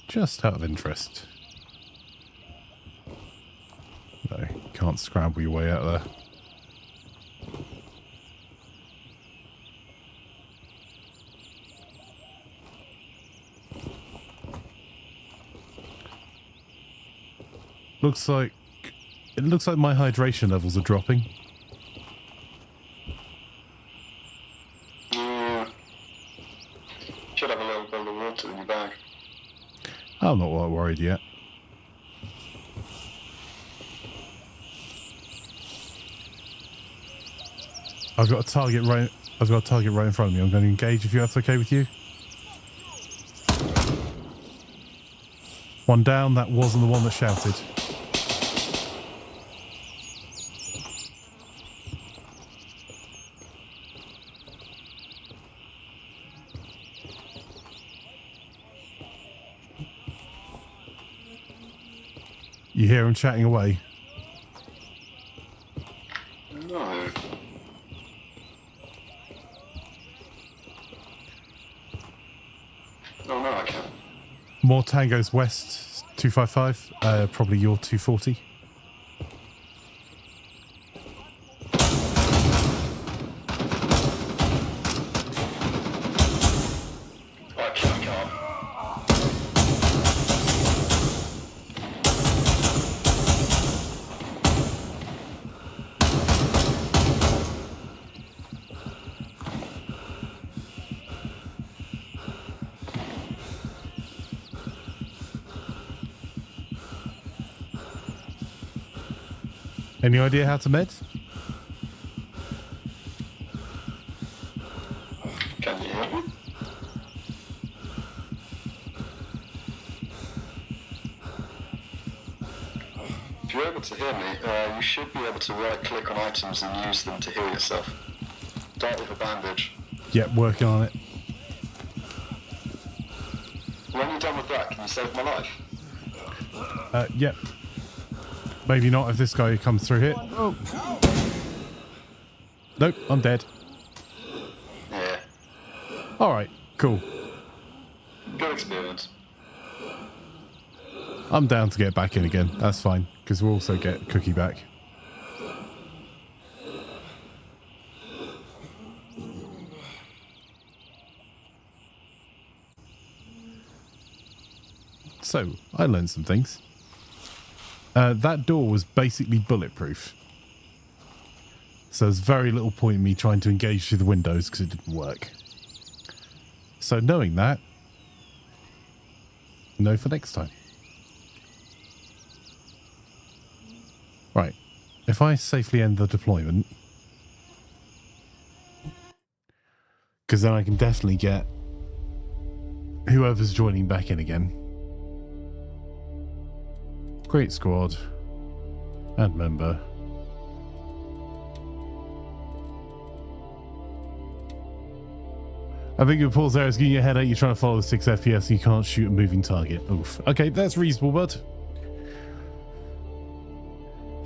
Just out of interest. No, you can't scramble your way out of there. It looks like my hydration levels are dropping. Yeah. Should have a little bit of water in your bag. I'm not that worried yet. I've got a target right in front of me. I'm going to engage if that's okay with you. One down, that wasn't the one that shouted. You hear him chatting away? No. Oh, no, I can't. More tangos west, 255, probably your 240. I can't. Any idea how to med? Can you hear me? If you're able to hear me, you should be able to right-click on items and use them to heal yourself. Start with a bandage. Yep, working on it. When you're done with that, can you save my life? Yep. Maybe not if this guy comes through here. Oh. Nope, I'm dead. Yeah. Alright, cool. Good experience. I'm down to get back in again. That's fine, because we'll also get Cookie back. So, I learned some things. That door was basically bulletproof. So there's very little point in me trying to engage through the windows because it didn't work. So knowing that, know for next time. Right. If I safely end the deployment, because then I can definitely get whoever's joining back in again. Great squad. Add member. I think your pause there is giving you a headache. You're trying to follow the 6 FPS and you can't shoot a moving target. Oof. Okay, that's reasonable, bud.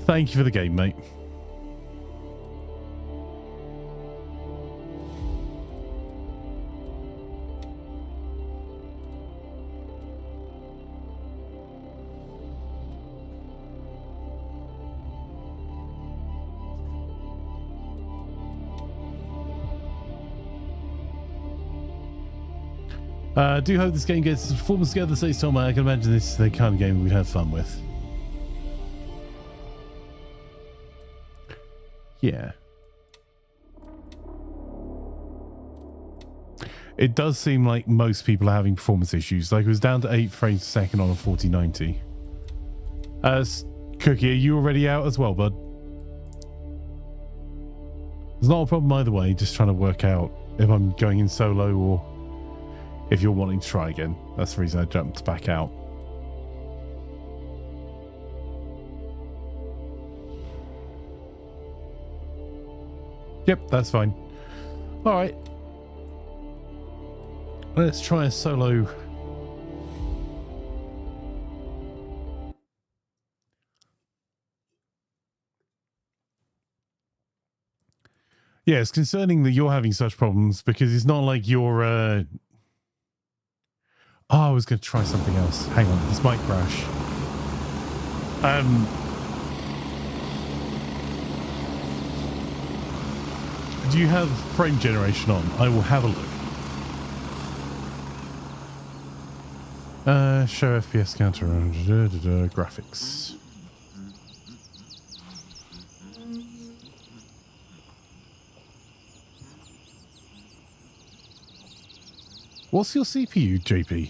Thank you for the game, mate. Do hope this game gets its performance together, says Tom. I can imagine this is the kind of game we'd have fun with. Yeah. It does seem like most people are having performance issues. Like, it was down to 8 frames per second on a 4090. Cookie, are you already out as well, bud? It's not a problem either way, just trying to work out if I'm going in solo or if you're wanting to try again. That's the reason I jumped back out. Yep, that's fine. All right. Let's try a solo. Yeah, it's concerning that you're having such problems because it's not like you're... Oh, I was going to try something else. Hang on, this might crash. Do you have frame generation on? I will have a look. Show FPS counter. Graphics. What's your CPU, JP?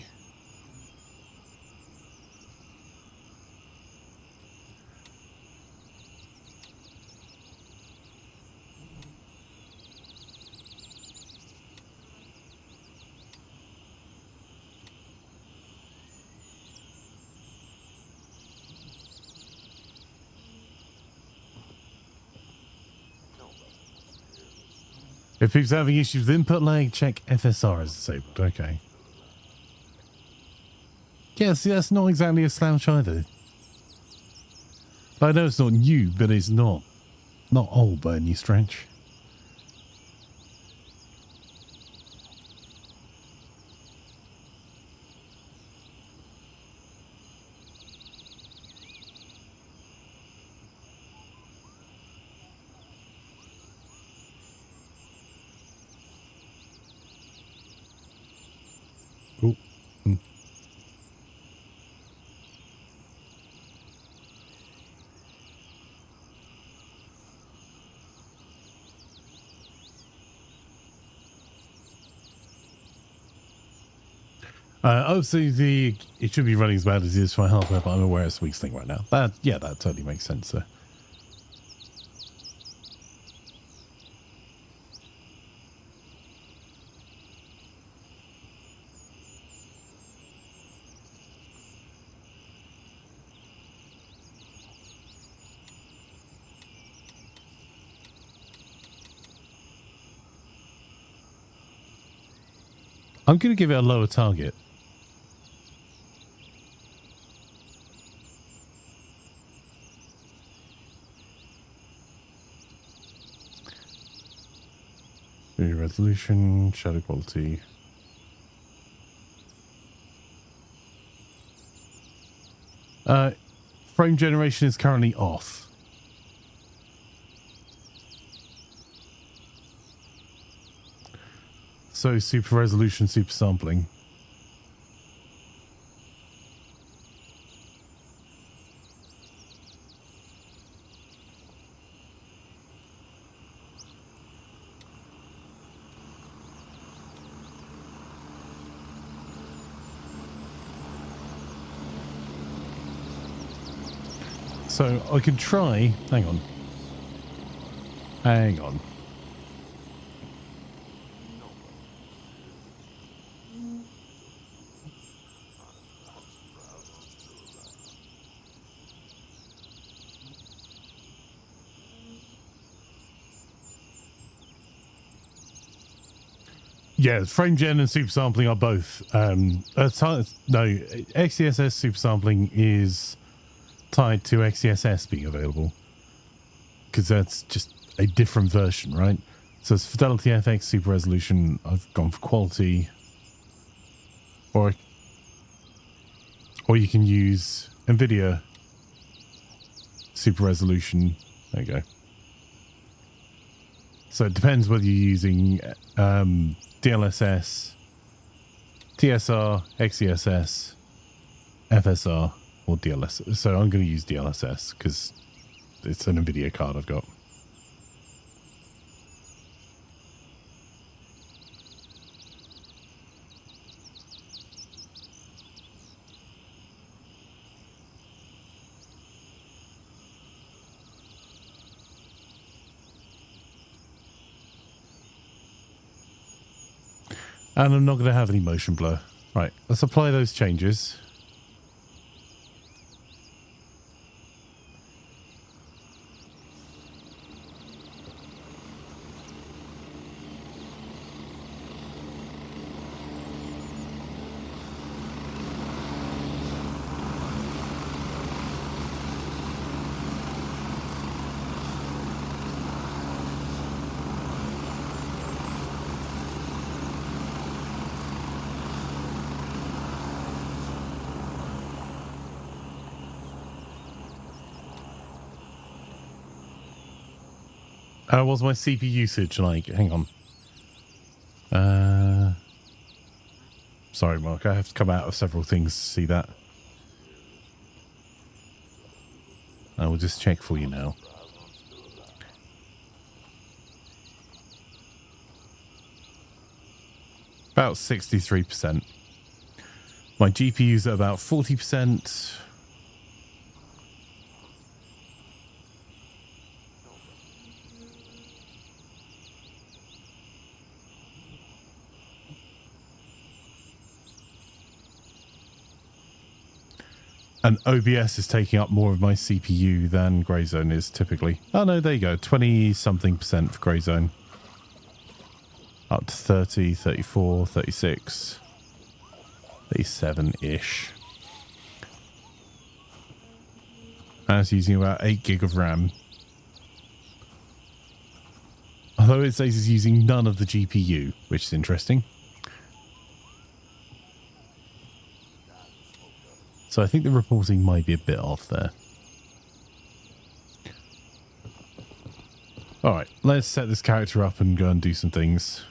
If people having issues with input lag, check FSR is disabled. Okay. Yeah, see, that's not exactly a slouch either. I know it's not new, but it's not old by any stretch. Oh. Obviously, it should be running as bad as it is for my hardware, but I'm aware it's a weak thing right now. Yeah, that totally makes sense, sir. I'm going to give it a lower target. Resolution, shadow quality. Frame generation is currently off. So super resolution, super sampling. So I can try, hang on. Yeah, frame gen and super sampling are both. No, XeSS super sampling is tied to XeSS being available because that's just a different version, right? So it's Fidelity FX super resolution. I've gone for quality, or you can use NVIDIA super resolution. There you go. So it depends whether you're using DLSS TSR, XESS, FSR, or DLSS. So I'm going to use DLSS because it's an NVIDIA card I've got. And I'm not going to have any motion blur. Right, let's apply those changes. How was my CPU usage like? Hang on. Sorry, Mark. I have to come out of several things to see that. I will just check for you now. About 63%. My GPU's at about 40%. And OBS is taking up more of my CPU than Greyzone is typically. Oh no, there you go. 20-something% for Greyzone. Up to 30, 34, 36, 37-ish. And it's using about 8 gig of RAM. Although it says it's using none of the GPU, which is interesting. So I think the reporting might be a bit off there. Alright, let's set this character up and go and do some things.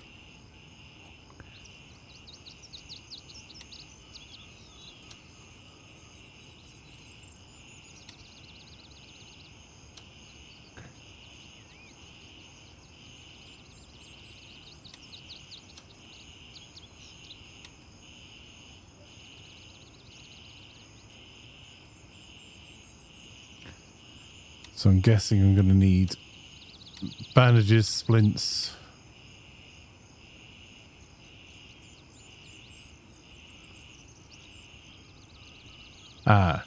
So I'm guessing I'm going to need bandages, splints. Ah.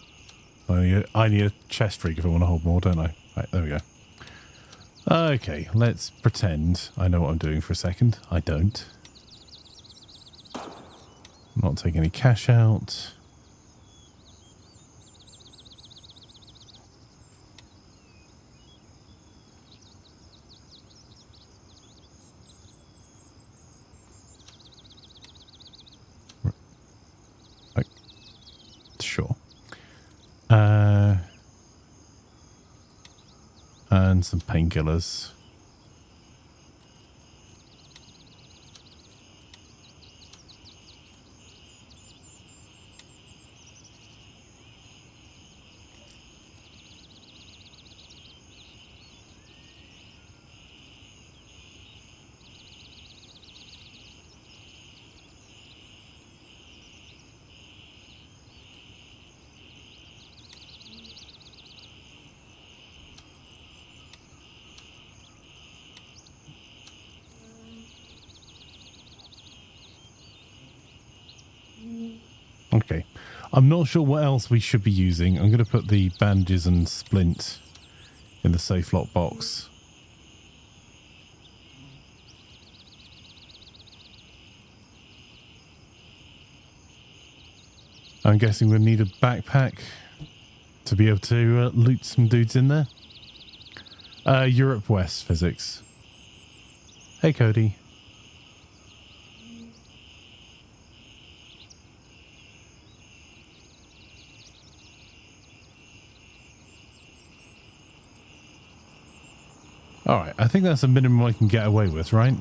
I need a chest rig if I want to hold more, don't I? Right, there we go. Okay, let's pretend I know what I'm doing for a second. I don't. Not taking any cash out. Sure. And some painkillers. Okay, I'm not sure what else we should be using. I'm going to put the bandages and splint in the safe lock box. I'm guessing we'll need a backpack to be able to loot some dudes in there. Europe West Physics. Hey, Cody. Alright, I think that's the minimum I can get away with, right?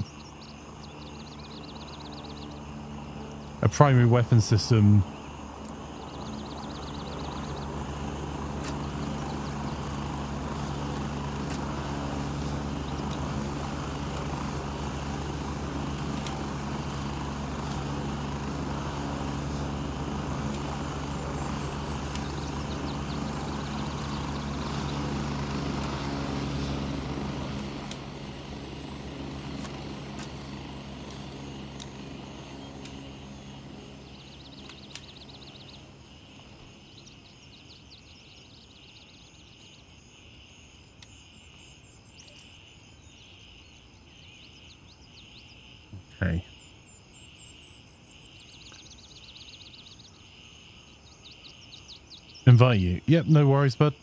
a primary weapon system. Okay. Invite you. Yep, no worries, bud.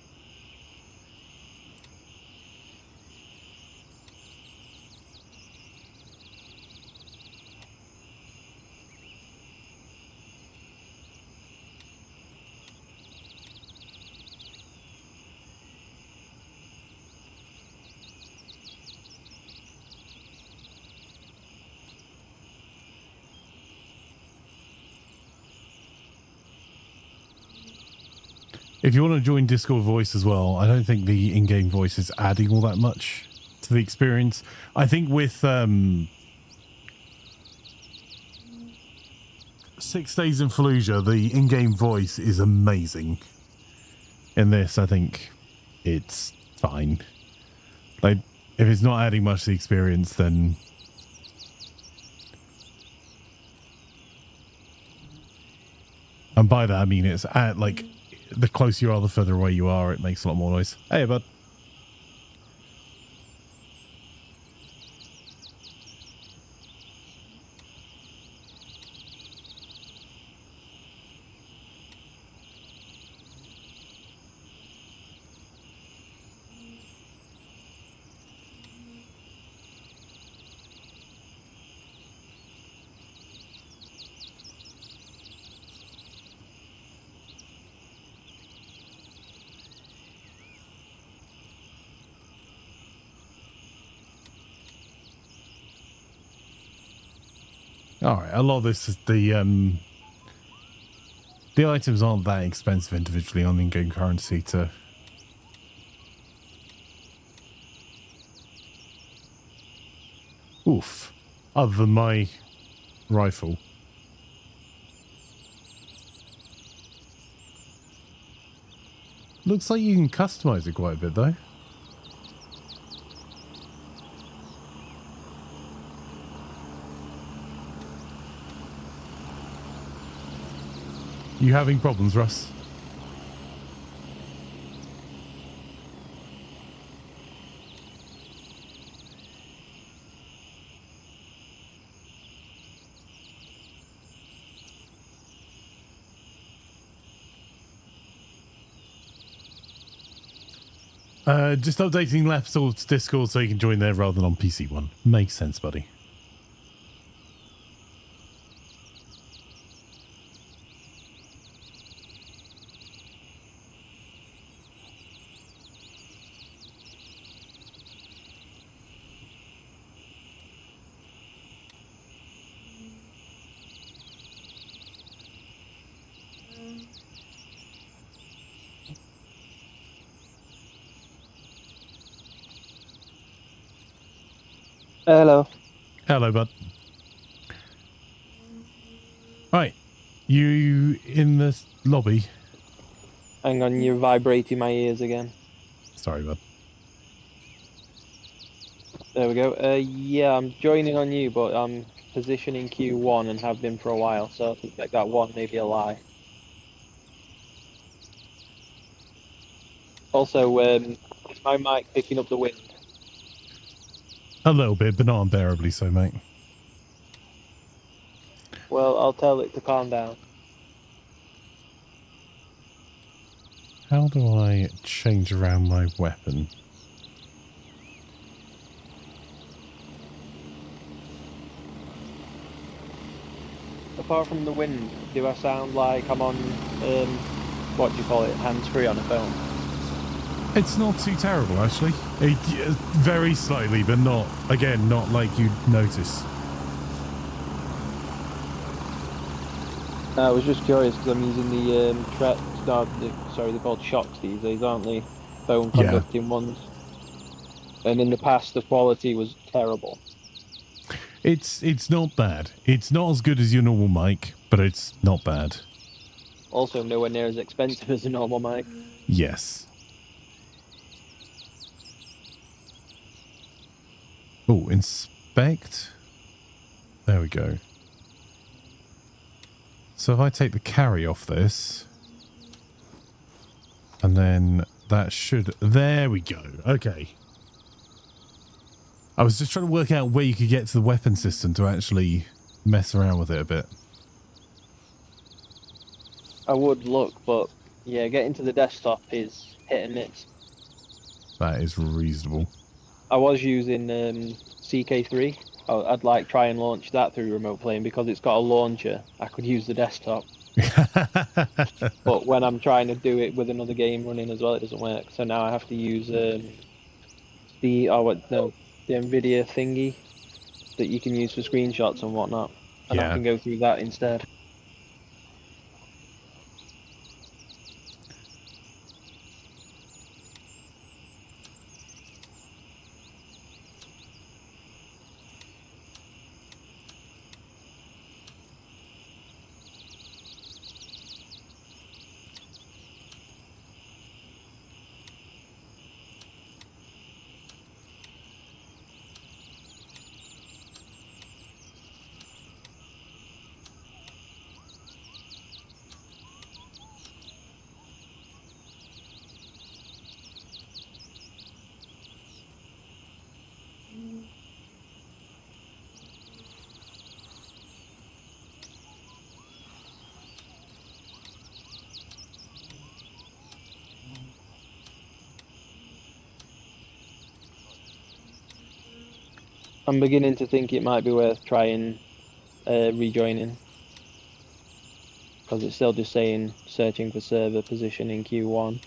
If you want to join Discord voice as well, I don't think the in-game voice is adding all that much to the experience. I think with 6 Days in Fallujah, the in-game voice is amazing. In this, I think it's fine. Like, if it's not adding much to the experience, then... And by that, I mean it's at, like... The closer you are, the further away you are, it makes a lot more noise. Hey, bud. Alright, a lot of this is the items aren't that expensive individually on in-game currency to... Oof. Other than my rifle. Looks like you can customize it quite a bit though. You having problems, Russ? Just updating laptop's Discord so you can join there rather than on PC one. Makes sense, buddy. Hello. Hello, bud. Right. You in the lobby? Hang on, you're vibrating my ears again. Sorry, bud. There we go. Yeah, I'm joining on you, but I'm positioning Q1 and have been for a while, so I suspect that one may be a lie. Also, is my mic picking up the wind? A little bit, but not unbearably so, mate. Well, I'll tell it to calm down. How do I change around my weapon? Apart from the wind, do I sound like I'm on, what do you call it, hands-free on a phone? It's not too terrible, actually. Very slightly, but not, again, not like you'd notice. I was just curious because I'm using the sorry, they're called shocks these days, aren't they? Bone conducting ones. And in the past, the quality was terrible. It's not bad. It's not as good as your normal mic, but it's not bad. Also, nowhere near as expensive as a normal mic. Yes. Oh, inspect. There we go. So if I take the carry off this, and then that should... There we go. Okay. I was just trying to work out where you could get to the weapon system to actually mess around with it a bit. I would look, but yeah, getting to the desktop is hit and miss. That is reasonable. I was using CK3. I'd like try and launch that through remote play, and because it's got a launcher, I could use the desktop. But when I'm trying to do it with another game running as well, it doesn't work. So now I have to use the NVIDIA thingy that you can use for screenshots and whatnot, and I can go through that instead. I'm beginning to think it might be worth trying rejoining, because it's still just saying searching for server position in Q1.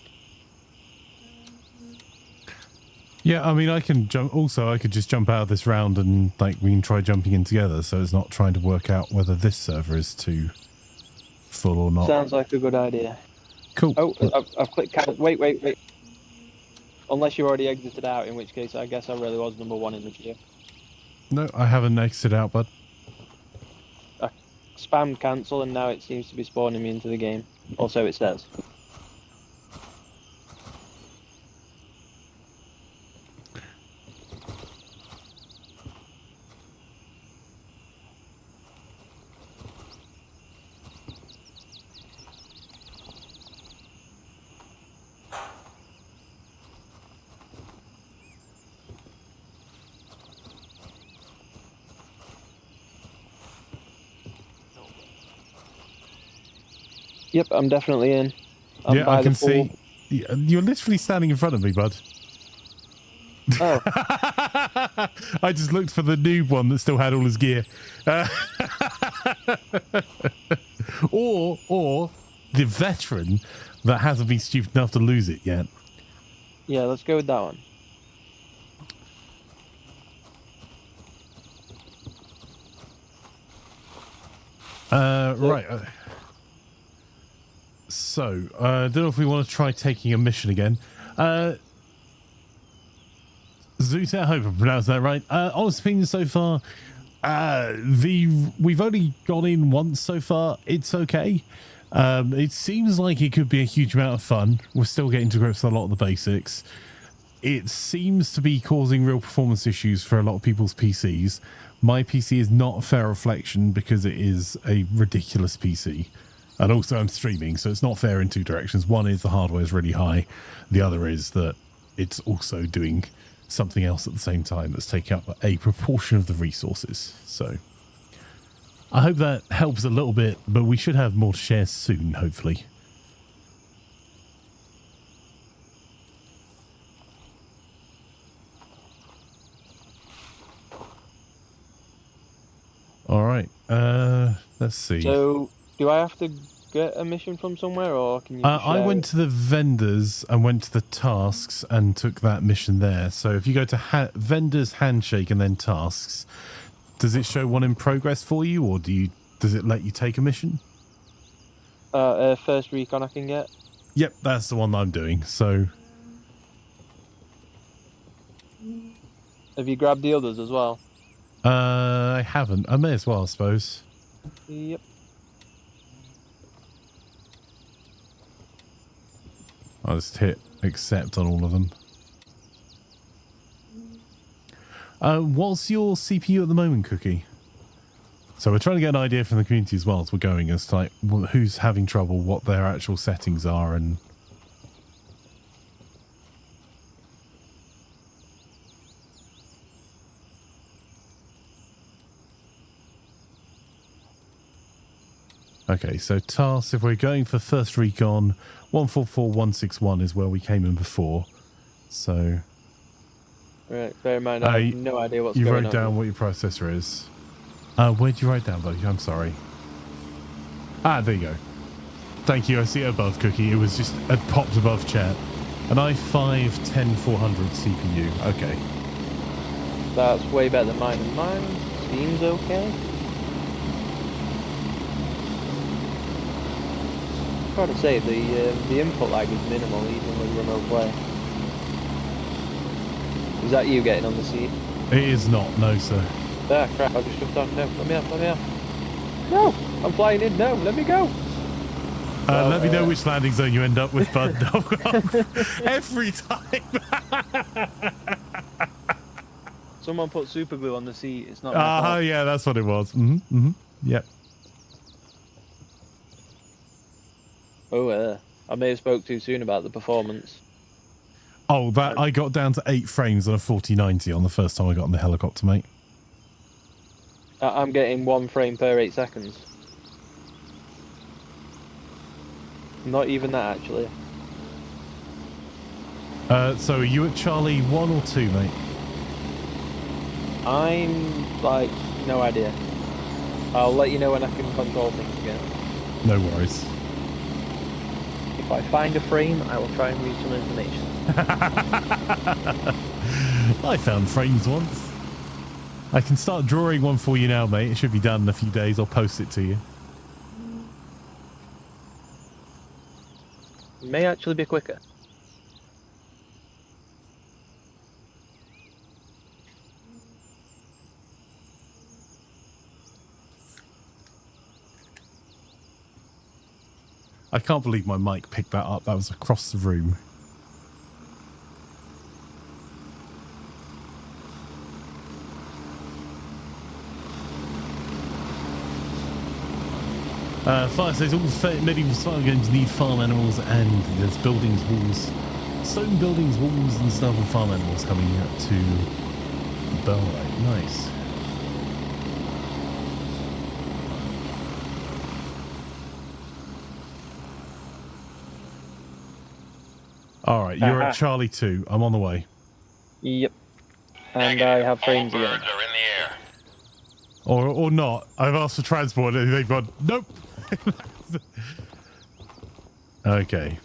Yeah, I mean, I can jump. Also, I could just jump out of this round and we can try jumping in together. So it's not trying to work out whether this server is too full or not. Sounds like a good idea. Cool. Oh, I've clicked. Wait. Unless you already exited out, in which case I guess I really was #1 in the queue. No, I haven't exited out, bud. I spammed cancel, and now it seems to be spawning me into the game. Or so it says. Yep, I'm definitely in. I'm yeah, I can see. You're literally standing in front of me, bud. Oh. I just looked for the noob one that still had all his gear. Or the veteran that hasn't been stupid enough to lose it yet. Yeah, let's go with that one. Right. So, I don't know if we want to try taking a mission again. Zoot, I hope I pronounced that right. Honest opinion so far, we've only gone in once so far. It's okay. It seems like it could be a huge amount of fun. We're still getting to grips with a lot of the basics. It seems to be causing real performance issues for a lot of people's PCs. My PC is not a fair reflection because it is a ridiculous PC. And also I'm streaming, so it's not fair in two directions. One is the hardware is really high. The other is that it's also doing something else at the same time that's taking up a proportion of the resources. So I hope that helps a little bit, but we should have more to share soon, hopefully. All right. Let's see. So, do I have to get a mission from somewhere, or can you? I went to the vendors and went to the tasks and took that mission there. So if you go to vendors handshake and then tasks, does it show one in progress for you, or does it let you take a mission? First recon I can get. Yep, that's the one that I'm doing. So, Have you grabbed the others as well? I haven't. I may as well, I suppose. Yep. I'll just hit accept on all of them. What's your CPU at the moment, Cookie? So we're trying to get an idea from the community as well as we're going as to like who's having trouble, what their actual settings are, and okay, so tasks, if we're going for first recon, 144161 is where we came in before. So Right, bear in mind I have no idea what's going on. You wrote down what your processor is. Where'd you write down, buddy? I'm sorry. Ah, there you go. Thank you, I see it above, Cookie. It was just, it popped above chat. An i5-10400 CPU, okay. That's way better than mine, and mine seems okay. I've got to say, the input lag is minimal even with remote play. Is that you getting on the seat? It is not, no sir. Ah, crap, I just jumped on. No, let me off, let me off. No, I'm flying in, no, let me go. Let me know which landing zone you end up with, bud. Every time. Someone put super glue on the seat, it's not my fault. Yeah, that's what it was. Yep. Oh, I may have spoke too soon about the performance. Oh, that I got down to 8 frames on a 4090 on the first time I got on the helicopter, mate. I'm getting 1 frame per 8 seconds. Not even that, actually. So are you at Charlie 1 or 2, mate? I'm, like, no idea. I'll let you know when I can control things again. No worries. If I find a frame, I will try and read some information. I found frames once. I can start drawing one for you now, mate. It should be done in a few days. I'll post it to you. It may actually be quicker. I can't believe my mic picked that up. That was across the room. Fire says all medieval style games need farm animals, and there's buildings, walls, stone buildings, walls, and stuff, and farm animals coming up to Belllight. Nice. All right, you're at Charlie 2. I'm on the way. Yep. And I have frames again. Birds are in the air. Or not. I've asked for transport and they've gone, nope. Okay.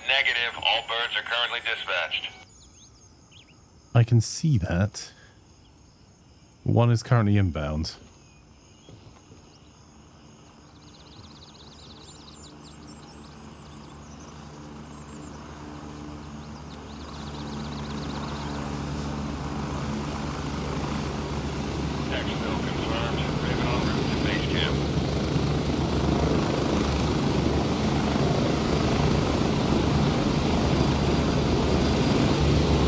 Negative. All birds are currently dispatched. I can see that. One is currently inbound. Exfil confirmed. Raven en route to base camp.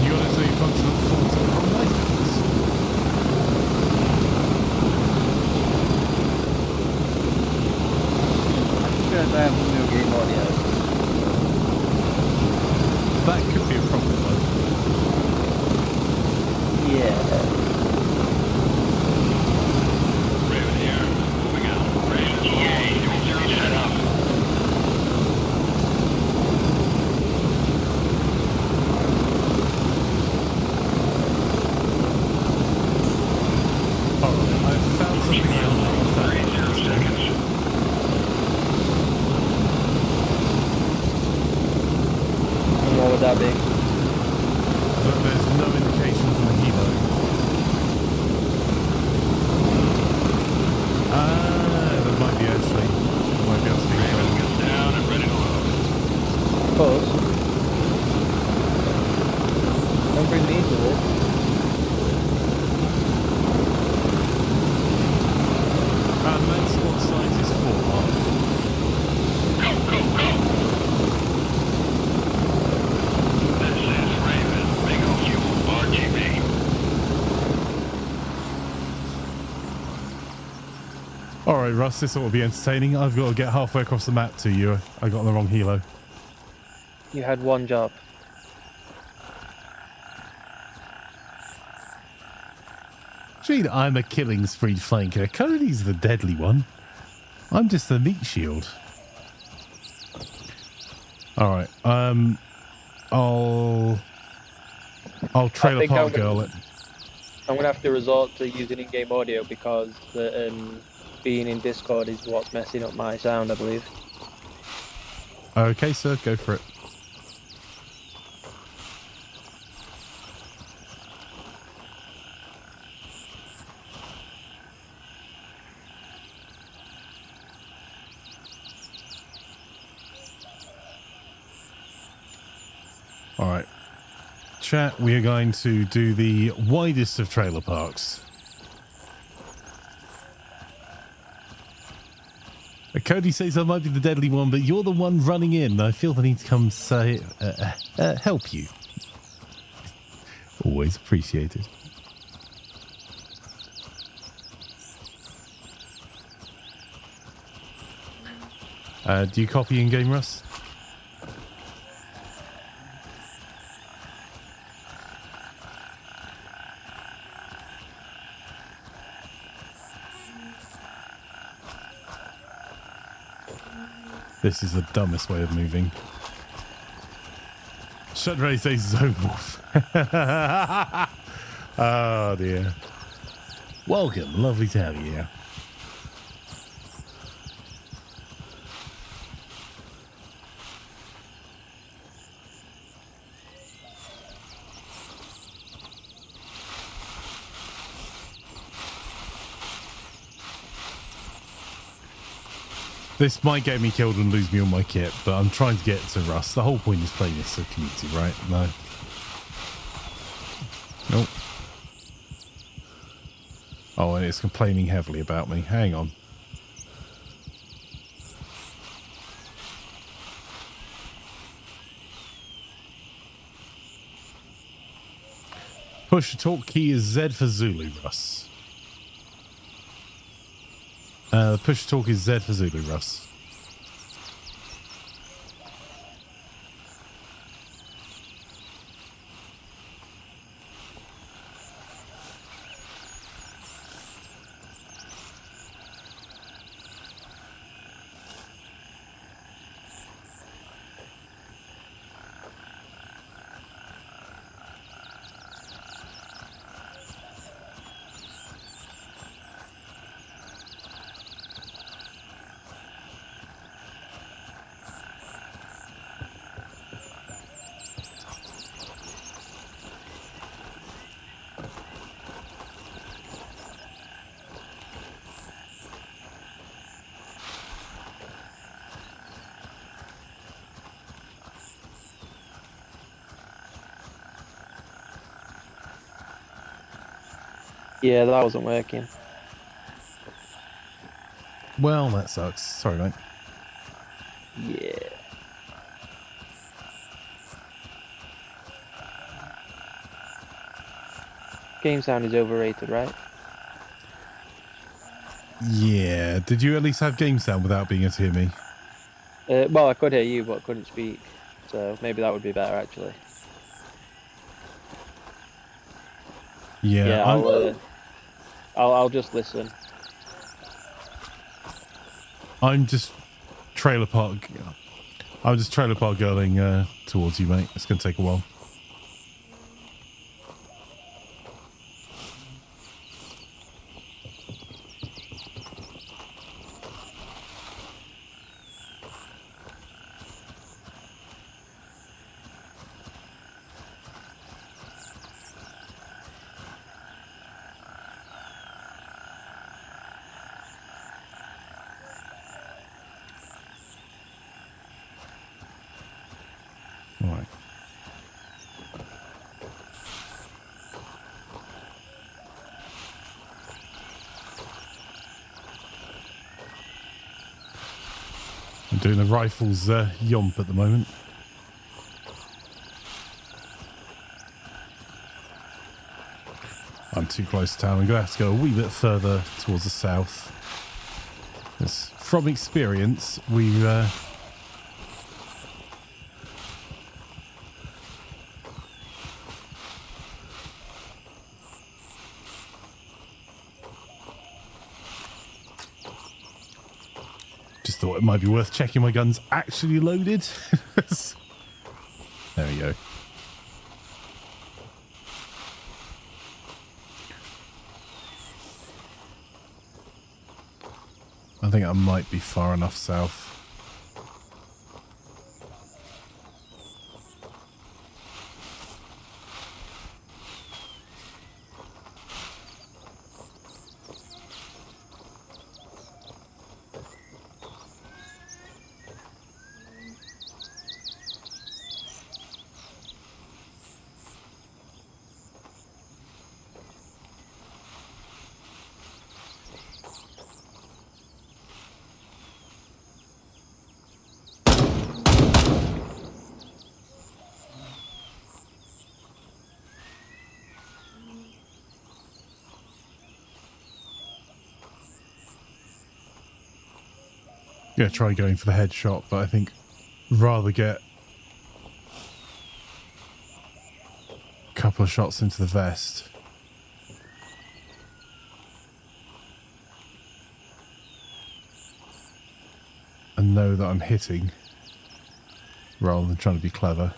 You got to say functional fault on life. I have no game audio. That could be a problem, though. Yeah. Raven here. Moving out. Raven EA. Doing zero set up. Alright, I've found something else. 30 seconds. And what would that be? Max, what size is 4? Go, go, go! This is Raven, Bingo Fuel, RGB. Alright, Russ, this ought to be entertaining. I've got to get halfway across the map to you. I got on the wrong helo. You had one job. Gee, I'm a killing spree flanker. Cody's the deadly one. I'm just the meat shield. Alright, I'll trailer park girl it. I'm gonna have to resort to using in-game audio because being in Discord is what's messing up my sound, I believe. Okay, sir, go for it. Alright. Chat, we are going to do the widest of trailer parks. Cody says I might be the deadly one, but you're the one running in. I feel the need to come say, help you. Always appreciated. Do you copy in-game, Russ? This is the dumbest way of moving. Shudray says Zone Wolf. Oh dear. Welcome, lovely to have you here. This might get me killed and lose me all my kit, but I'm trying to get to Rust. The whole point is playing this as a community, right? No. Nope. Oh, and it's complaining heavily about me. Hang on. Push to talk key is Z for Zulu, Russ. The push to talk is Z for Zulu, Russ. Yeah, that wasn't working. Well, that sucks. Sorry, mate. Yeah. Game sound is overrated, right? Yeah. Did you at least have game sound without being able to hear me? Well, I could hear you, but couldn't speak. So maybe that would be better, actually. Yeah. Yeah, I'll just listen. I'm just trailer park. I'm just trailer park girling towards you, mate. It's going to take a while. All right. I'm doing the rifles yomp at the moment. I'm too close to town. I'm going to have to go a wee bit further towards the south. Because from experience, we just thought it might be worth checking my gun's actually loaded. There we go. I think I might be far enough south. Yeah, try going for the headshot, but I think rather get a couple of shots into the vest. And know that I'm hitting rather than trying to be clever.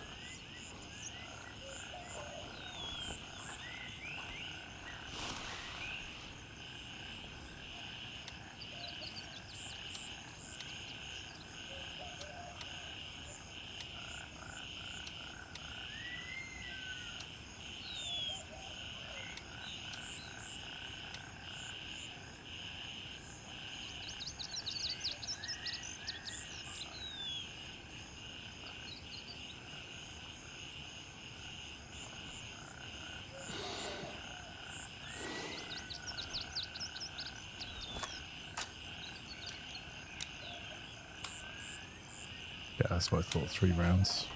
Yeah, that's what I thought, 3 rounds.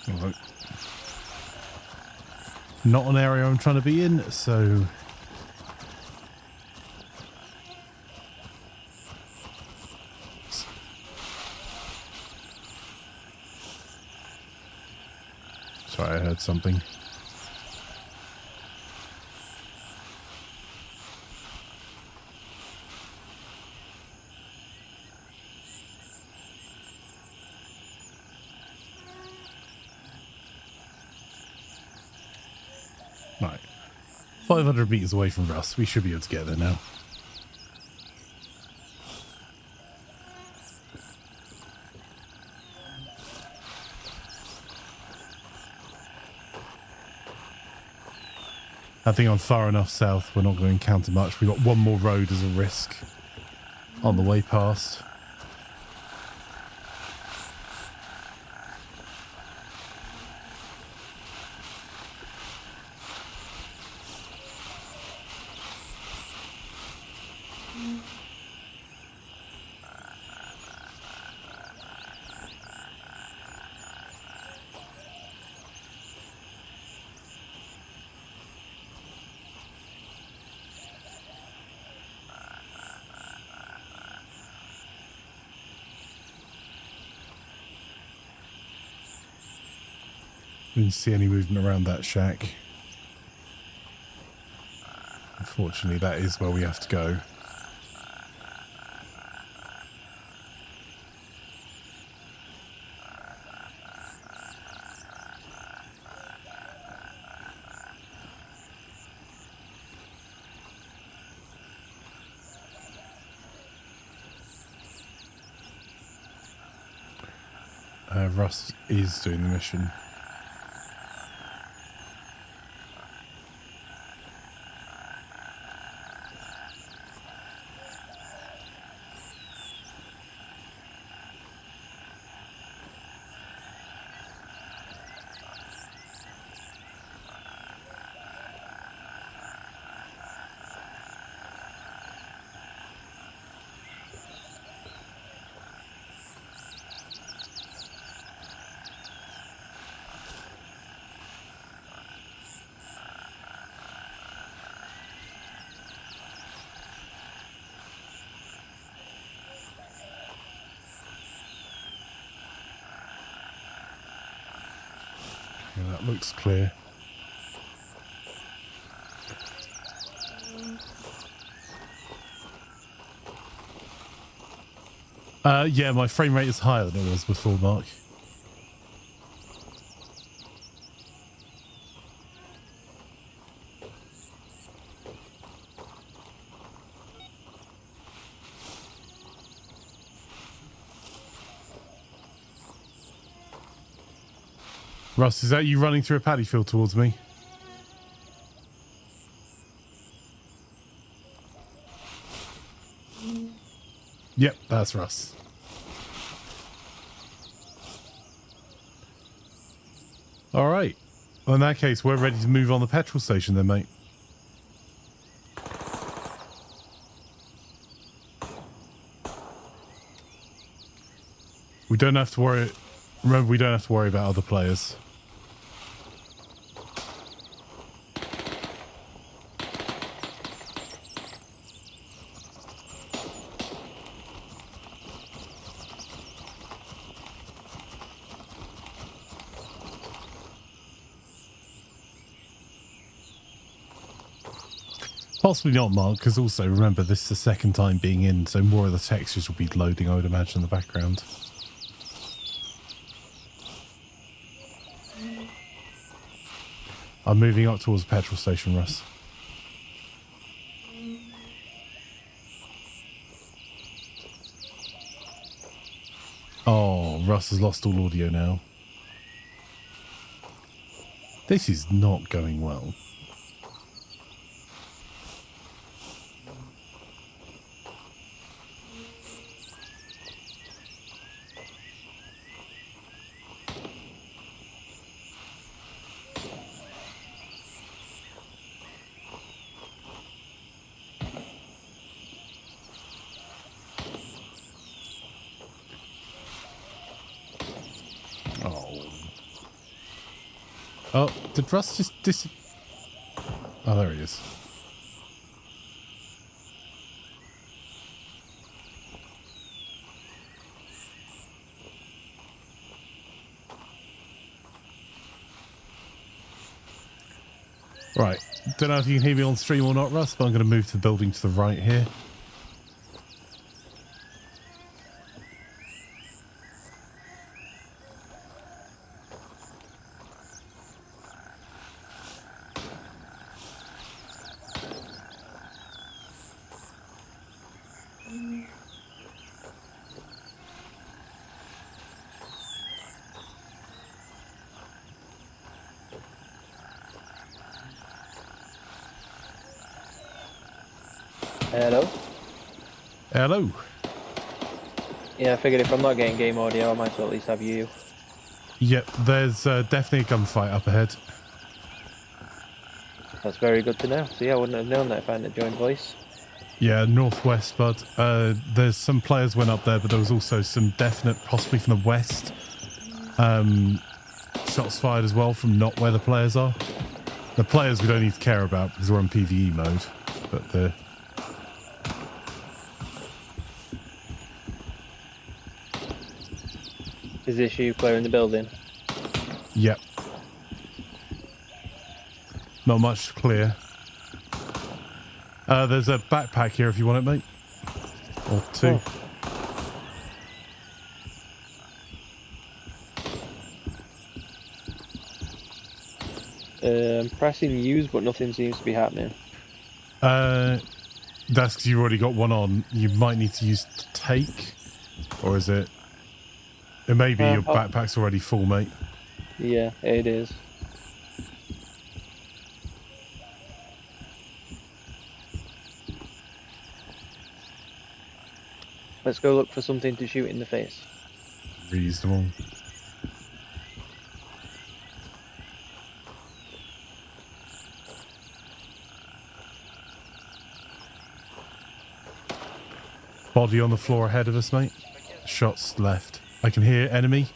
Right. Not an area I'm trying to be in, so sorry, I heard something. Right. 500 meters away from Russ. We should be able to get there now. I think I'm far enough south, we're not going to encounter much. We've got one more road as a risk on the way past. Didn't see any movement around that shack. Unfortunately, that is where we have to go. Russ is doing the mission. that looks clear. Yeah, my frame rate is higher than it was before, Mark. Russ, is that you running through a paddy field towards me? Yep, that's Russ. All right. Well, in that case, we're ready to move on the petrol station then, mate. We don't have to worry. Remember, we don't have to worry about other players. Possibly not, Mark, because also remember this is the second time being in, so more of the textures will be loading, I would imagine, in the background. I'm moving up towards the petrol station, Russ. Oh, Russ has lost all audio now. This is not going well. Oh, did Russ just Oh, there he is. Right. Don't know if you can hear me on stream or not, Russ, but I'm going to move to the building to the right here. Hello? Hello. Yeah, I figured if I'm not getting game audio, I might as well at least have you. Yep, there's definitely a gunfight up ahead. That's very good to know. See, I wouldn't have known that if I hadn't joined voice. Yeah, northwest, bud. There's some players went up there, but there was also some definite, possibly from the west, shots fired as well from not where the players are. The players we don't need to care about because we're on PvE mode, but the... Is this you clearing the building? Yep. Not much to clear. There's a backpack here if you want it, mate. Or two. I'm pressing use, but nothing seems to be happening. That's because you've already got one on. You might need to use take. Or is it... It may be your backpack's already full, mate. Yeah, it is. Let's go look for something to shoot in the face. Reasonable. Body on the floor ahead of us, mate. Shots left. I can hear enemy.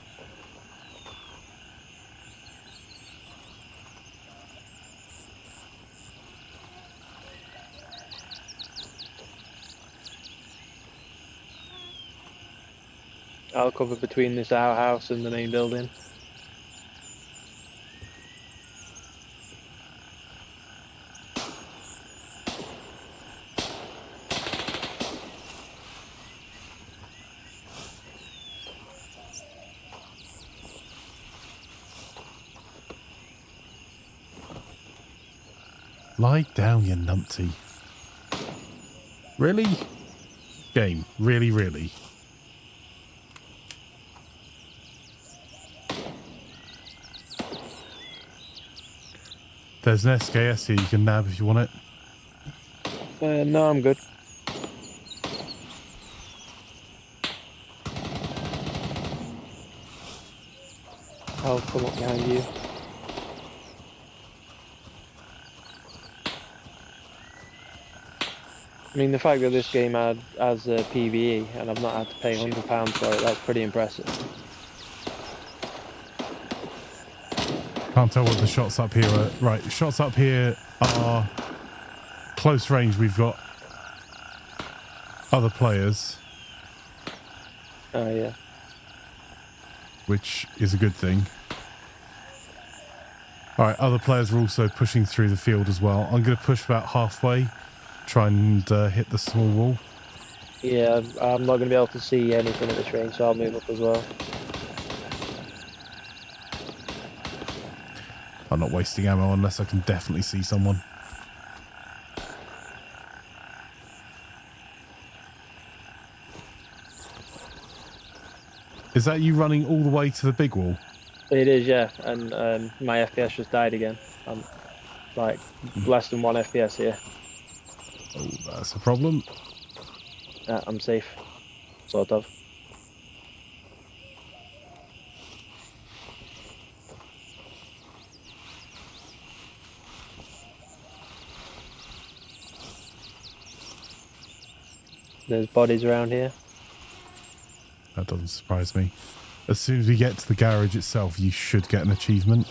I'll cover between this outhouse and the main building. Lie down, you numpty. Really? Game. Really, really. There's an SKS here you can nab if you want it. No, I'm good. I'll come up behind you. I mean, the fact that this game has a PvE and I've not had to pay £100 for it, that's pretty impressive. Can't tell what the shots up here are. Right, shots up here are close range. We've got other players, Oh, yeah. which is a good thing. Alright, other players are also pushing through the field as well. I'm going to push about halfway, try and hit the small wall. Yeah, I'm not going to be able to see anything at this range, so I'll move up as well. I'm not wasting ammo unless I can definitely see someone. Is that you running all the way to the big wall? It is, yeah, and my FPS just died again. I'm like less than 1 FPS here. Oh, that's a problem. I'm safe, sort of. There's bodies around here. That doesn't surprise me. As soon as we get to the garage itself, you should get an achievement.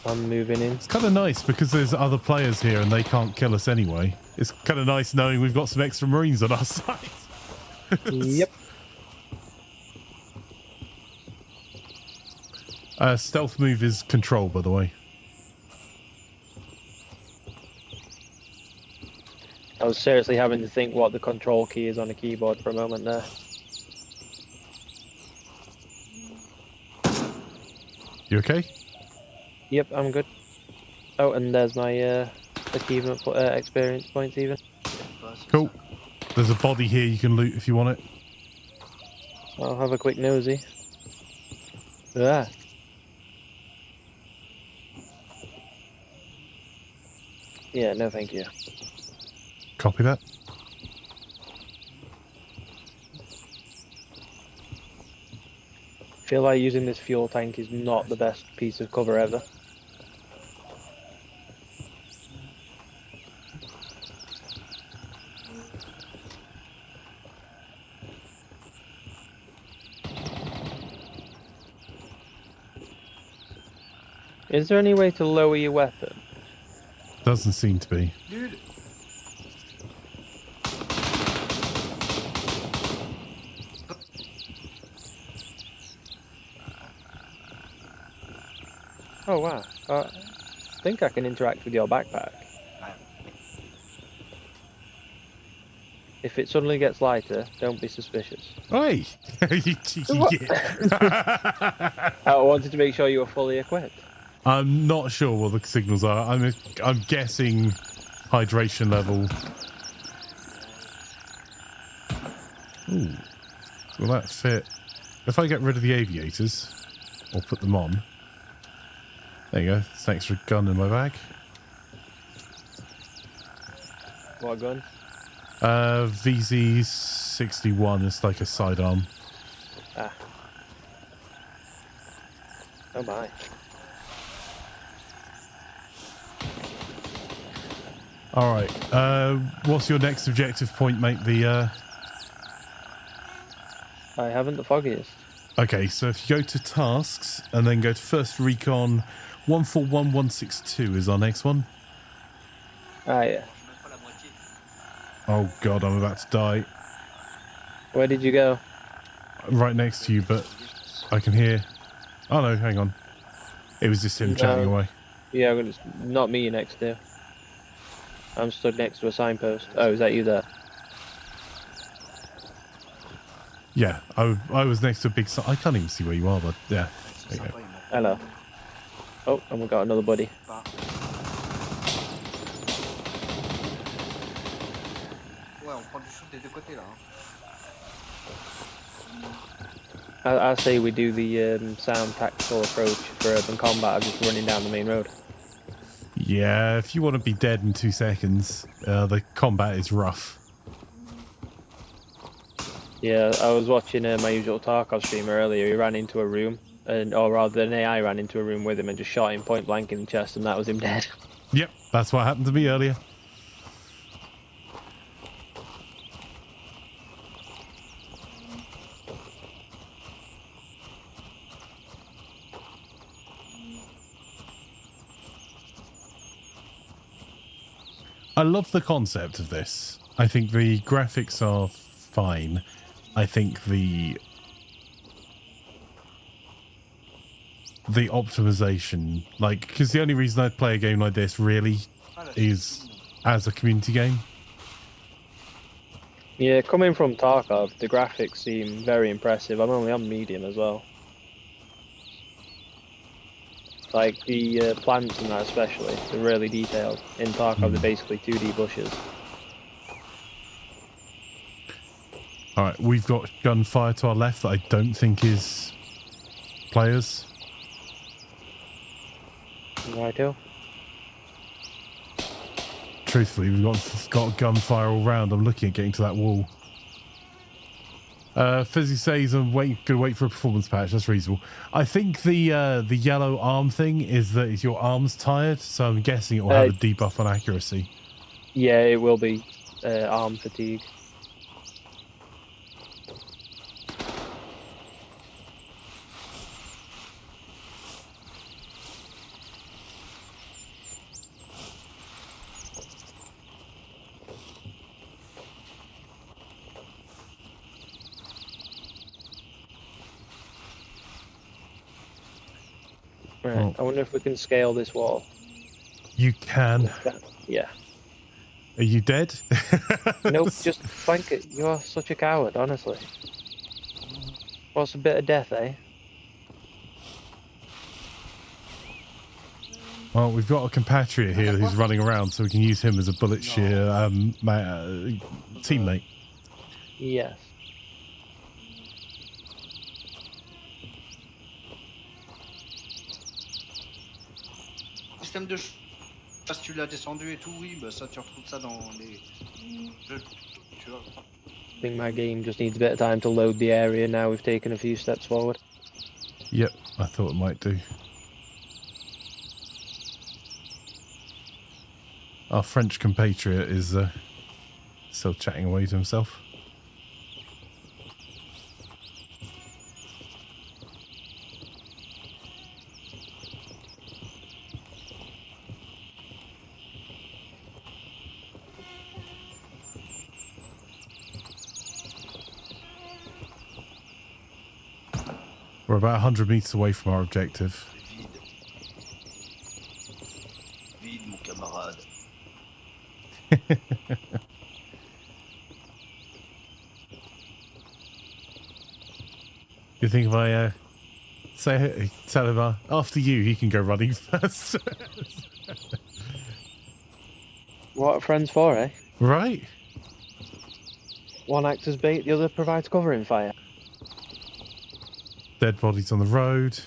I'm moving in. It's kind of nice because there's other players here and they can't kill us anyway. It's kind of nice knowing we've got some extra Marines on our side. Yep. Stealth move is control, by the way. I was seriously having to think what the control key is on a keyboard for a moment there. You okay? Yep, I'm good. Oh, and there's my achievement experience points even. Cool. There's a body here you can loot if you want it. I'll have a quick nosy. Ah. Yeah, no thank you. Copy that. Feel like using this fuel tank is not the best piece of cover ever. Is there any way to lower your weapon? Doesn't seem to be. Dude. Oh wow, I think I can interact with your backpack. If it suddenly gets lighter, don't be suspicious. Oi! You cheeky git. I wanted to make sure you were fully equipped. I'm not sure what the signals are. I'm guessing hydration level. Ooh. Will that fit? If I get rid of the aviators, or put them on. There you go. It's an extra gun in my bag. What gun? VZ61. It's like a sidearm. Ah. Oh my. All right. What's your next objective point, mate? I haven't the foggiest. Okay, so if you go to tasks and then go to first recon, 141162 is our next one. Ah yeah. Oh god, I'm about to die. Where did you go? Right next to you, but I can hear. Oh no, hang on. It was just him chatting away. Yeah, it's not me you're next to. I'm stood next to a signpost. Oh, is that you there? Yeah, I was next to a big sign. I can't even see where you are, but yeah. c'est sympa, il m'a Hello. Oh, and we got another buddy. pas. Ouais, on prend du shoot des deux côtés là. I say we do the sound tactical approach for urban combat of just running down the main road. Yeah, if you want to be dead in 2 seconds, the combat is rough. Yeah, I was watching my usual Tarkov streamer earlier. He ran into a room, or rather, an AI ran into a room with him and just shot him point blank in the chest, and that was him dead. Yep, that's what happened to me earlier. I love the concept of this. I think the graphics are fine. I think the optimization, like, because the only reason I'd play a game like this really is as a community game. Yeah, coming from Tarkov, the graphics seem very impressive. I'm only on medium as well. Like the plants and that especially, they're really detailed. In Tarkov, they're basically 2D bushes. Alright, we've got gunfire to our left that I don't think is players. Righto. Truthfully, we've got gunfire all round. I'm looking at getting to that wall. Fizzy says I'm gonna wait for a performance patch. That's reasonable. I think the yellow arm thing is that is your arm's tired, so I'm guessing it will have a debuff on accuracy. Yeah, it will be arm fatigue. Right. Oh. I wonder if we can scale this wall. You can. Yeah. Are you dead? Nope, just flank it. You are such a coward, honestly. What's a bit of death, eh? Well, we've got a compatriot here who's running around, so we can use him as a bullet shear teammate. Yes. Système de parce que tu l'as descendu et tout, oui, bah ça tu retrouves ça dans les jeux, tu vois. I think my game just needs a bit of time to load the area now we've taken a few steps forward. Yep, I thought it might do. Our French compatriot is still chatting away to himself. We're about 100 meters away from our objective. Vide, mon camarade. You think if I tell him after you, he can go running first? What are friends for, eh? Right? One acts as bait, the other provides cover in fire. Dead bodies on the road.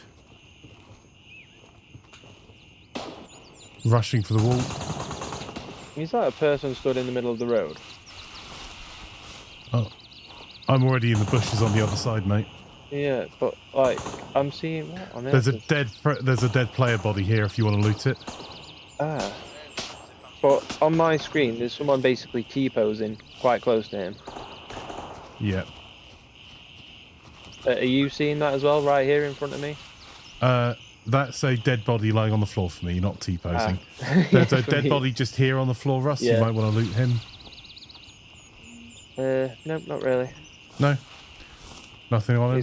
Rushing for the wall. Is that a person stood in the middle of the road? Oh, I'm already in the bushes on the other side, mate. Yeah, but like I'm seeing what on There's earth a dead player body here if you want to loot it. Ah. But on my screen, there's someone basically T-posing quite close to him. Yeah. Are you seeing that as well, right here in front of me? That's a dead body lying on the floor for me, not T-posing. There's a dead body just here on the floor, Russ. Yeah. You might want to loot him. Nope, not really. No? Nothing on him?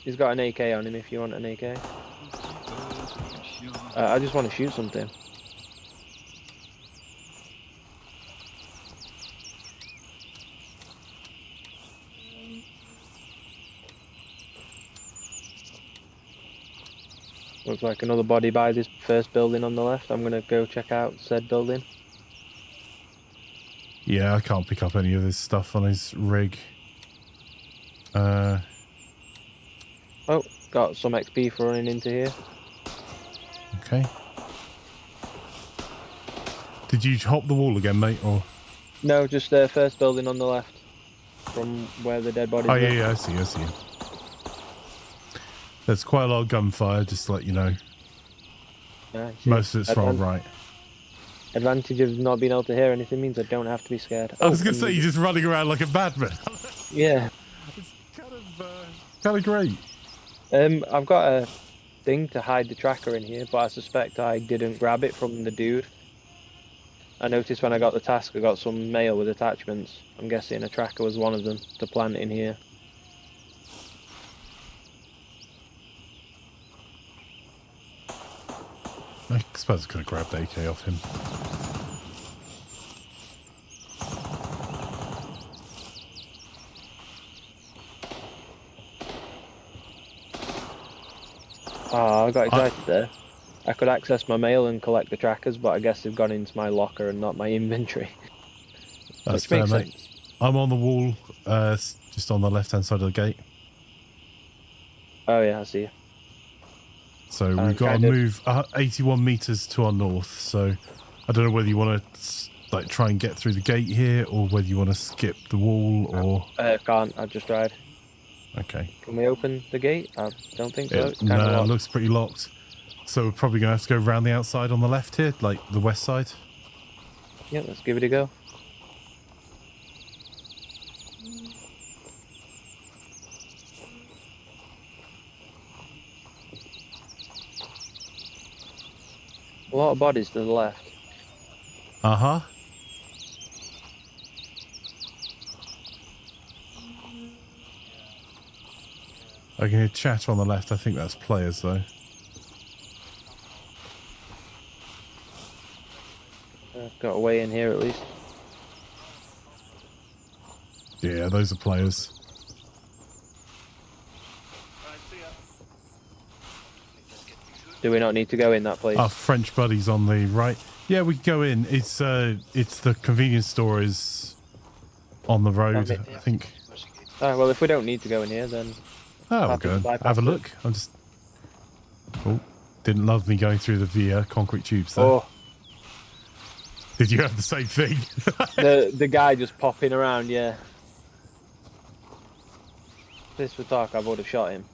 He's got an AK on him if you want an AK. I just want to shoot something. Looks like another body by this first building on the left. I'm gonna go check out said building. Yeah, I can't pick up any of this stuff on his rig. Oh, got some XP for running into here. Okay. Did you hop the wall again, mate, or? No, just the first building on the left, from where the dead bodies Oh were. yeah, I see. There's quite a lot of gunfire, just to let you know. Yeah, I see. Most of it's from right. Advantage of not being able to hear anything means I don't have to be scared. I was going to say, you're just running around like a madman. Yeah. It's kind of great. I've got a thing to hide the tracker in here, but I suspect I didn't grab it from the dude. I noticed when I got the task, I got some mail with attachments. I'm guessing a tracker was one of them to plant in here. I suppose I could have grabbed AK off him. Ah, I got excited there. I could access my mail and collect the trackers, but I guess they've gone into my locker and not my inventory. That's Which fair, makes mate. sense. I'm on the wall, just on the left-hand side of the gate. Oh yeah, I see you. So we've got to move 81 meters to our north. So I don't know whether you want to like try and get through the gate here, or whether you want to skip the wall, or. Can't. I've just tried. Okay. Can we open the gate? I don't think so. It's No, kinda it locked. looks pretty locked. So we're probably going to have to go around the outside on the left here, like the west side. Yeah, let's give it a go. A lot of bodies to the left. Uh-huh. I can hear chatter on the left. I think that's players, though. Got a way in here at least. Yeah, those are players. Do we not need to go in that place? Our French buddies on the right. Yeah, we can go in. It's the convenience store is on the road, I think. Oh, well, if we don't need to go in here, then... Oh, we'll happy go to bypass have a it. look. I'm just... Oh, didn't love me going through the concrete tubes there. Oh, Did you have the same thing? the guy just popping around, yeah. If this were talk, I would have shot him.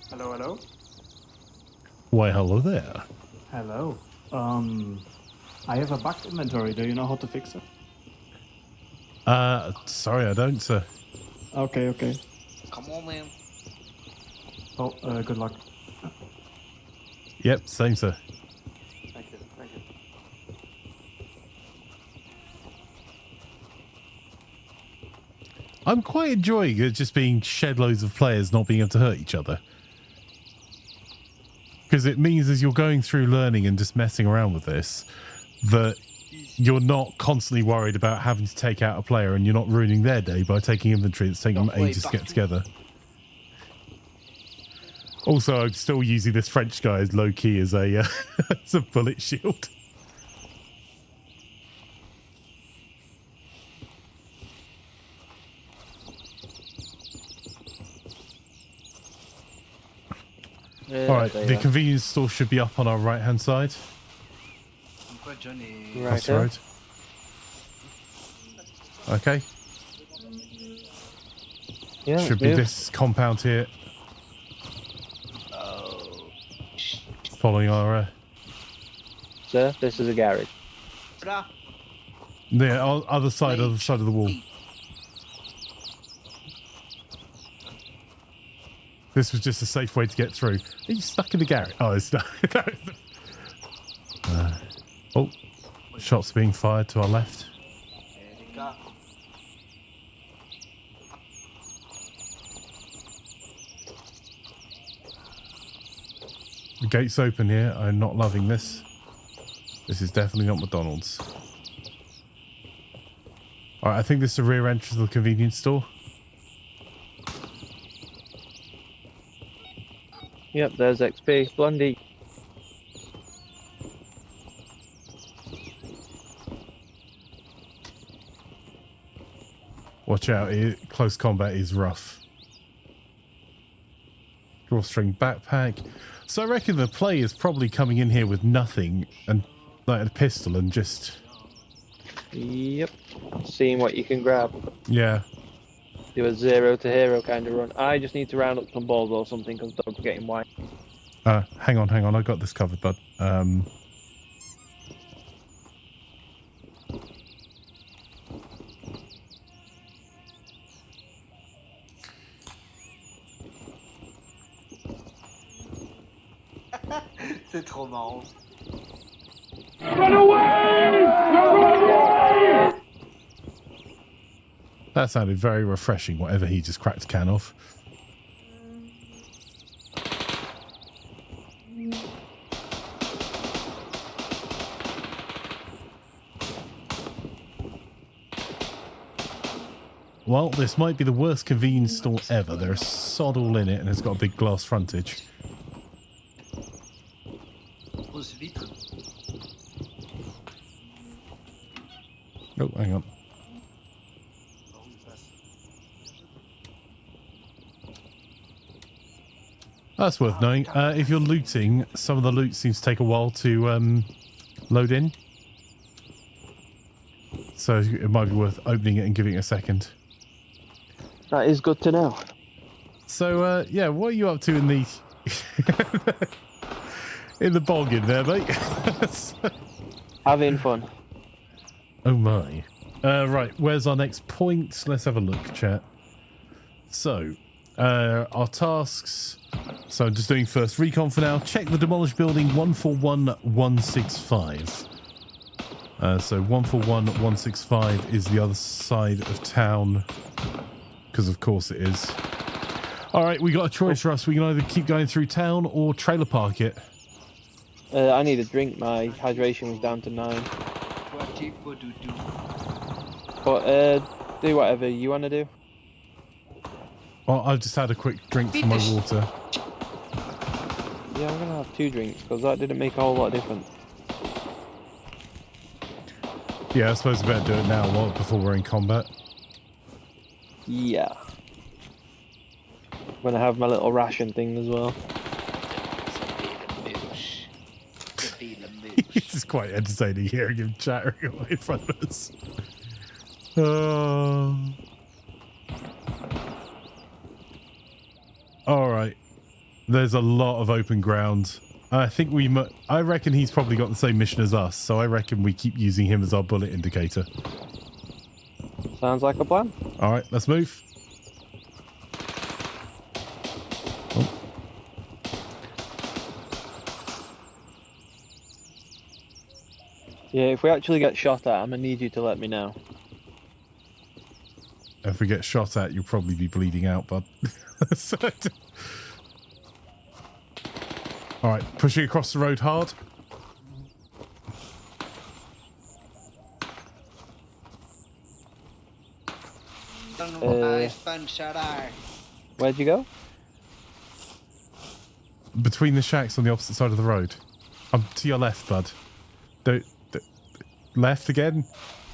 Hello, hello. Why, hello there. Hello. I have a bugged inventory. Do you know how to fix it? Sorry, I don't, sir. Okay, okay. Come on, man. Oh, good luck. Yep, same, sir. Thank you, thank you. I'm quite enjoying it just being shed loads of players not being able to hurt each other. Because it means as you're going through learning and just messing around with this, that you're not constantly worried about having to take out a player and you're not ruining their day by taking inventory that's taking them ages to get together. Also, I'm still using this French guy as low-key as a, as a bullet shield. Yeah, Alright, the convenience store should be up on our right-hand side. Right Across the road. Okay. Yeah, Should be this compound here. Following our... Sir, this is a garage. the other side of the wall. This was just a safe way to get through. Are you stuck in the garage? Oh, it's not. Oh, shots being fired to our left. The gate's open here. I'm not loving this. This is definitely not McDonald's. Alright, I think this is the rear entrance of the convenience store. Yep, there's XP. Blondie. Watch out, close combat is rough. Drawstring backpack. So I reckon the player is probably coming in here with nothing and like a pistol and just... Yep. Seeing what you can grab. Yeah. Do a 0 to hero kind of run. I just need to round up some balls or something because dogs are getting white. Hang on. I got this covered, bud. C'est trop marrant. That sounded very refreshing, whatever he just cracked a can of. Well, this might be the worst convenience store ever. There's sod all in it and it's got a big glass frontage. Grosse vitre. Oh, hang on. That's worth knowing. If you're looting, some of the loot seems to take a while to load in. So it might be worth opening it and giving it a second. That is good to know. So, yeah, what are you up to in the... in the bog in there, mate? Having fun. Oh my. Right, where's our next point? Let's have a look, chat. So, our tasks... So I'm just doing first recon for now. Check the demolished building 141165. So 141165 is the other side of town. Because of course it is. Alright, we got a choice, Russ. We can either keep going through town or trailer park it. I need a drink. My hydration was down to 9. But do whatever you want to do. Well, I've just had a quick drink from my water. Yeah, I'm going to have 2 drinks because that didn't make a whole lot of difference. Yeah, I suppose we better do it now before we're in combat. Yeah. I'm going to have my little ration thing as well. This is quite entertaining hearing him chattering away in front of us. Alright. There's a lot of open ground. I think I reckon he's probably got the same mission as us, so I reckon we keep using him as our bullet indicator. Sounds like a plan. Alright, let's move. Oh. Yeah, if we actually get shot at, I'm going to need you to let me know. If we get shot at, you'll probably be bleeding out, bud. Alright, pushing across the road hard. Where'd you go? Between the shacks on the opposite side of the road. I'm to your left, bud. Left again?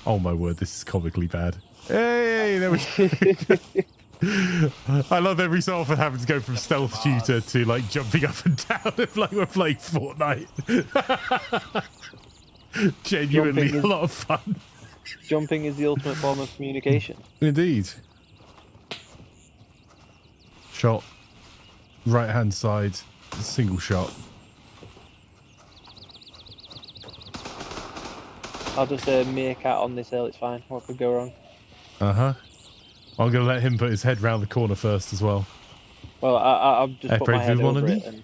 Oh my word, this is comically bad. Hey, there we go. I love every so often having to go from stealth shooter to like jumping up and down like we're playing Fortnite. Genuinely a lot of fun. Jumping is the ultimate form of communication. Indeed. Shot. Right hand side. Single shot. I'll just meerkat on this hill, it's fine. What could go wrong? Uh-huh. I'm going to let him put his head round the corner first as well. Well, I'll just put my head over it. And...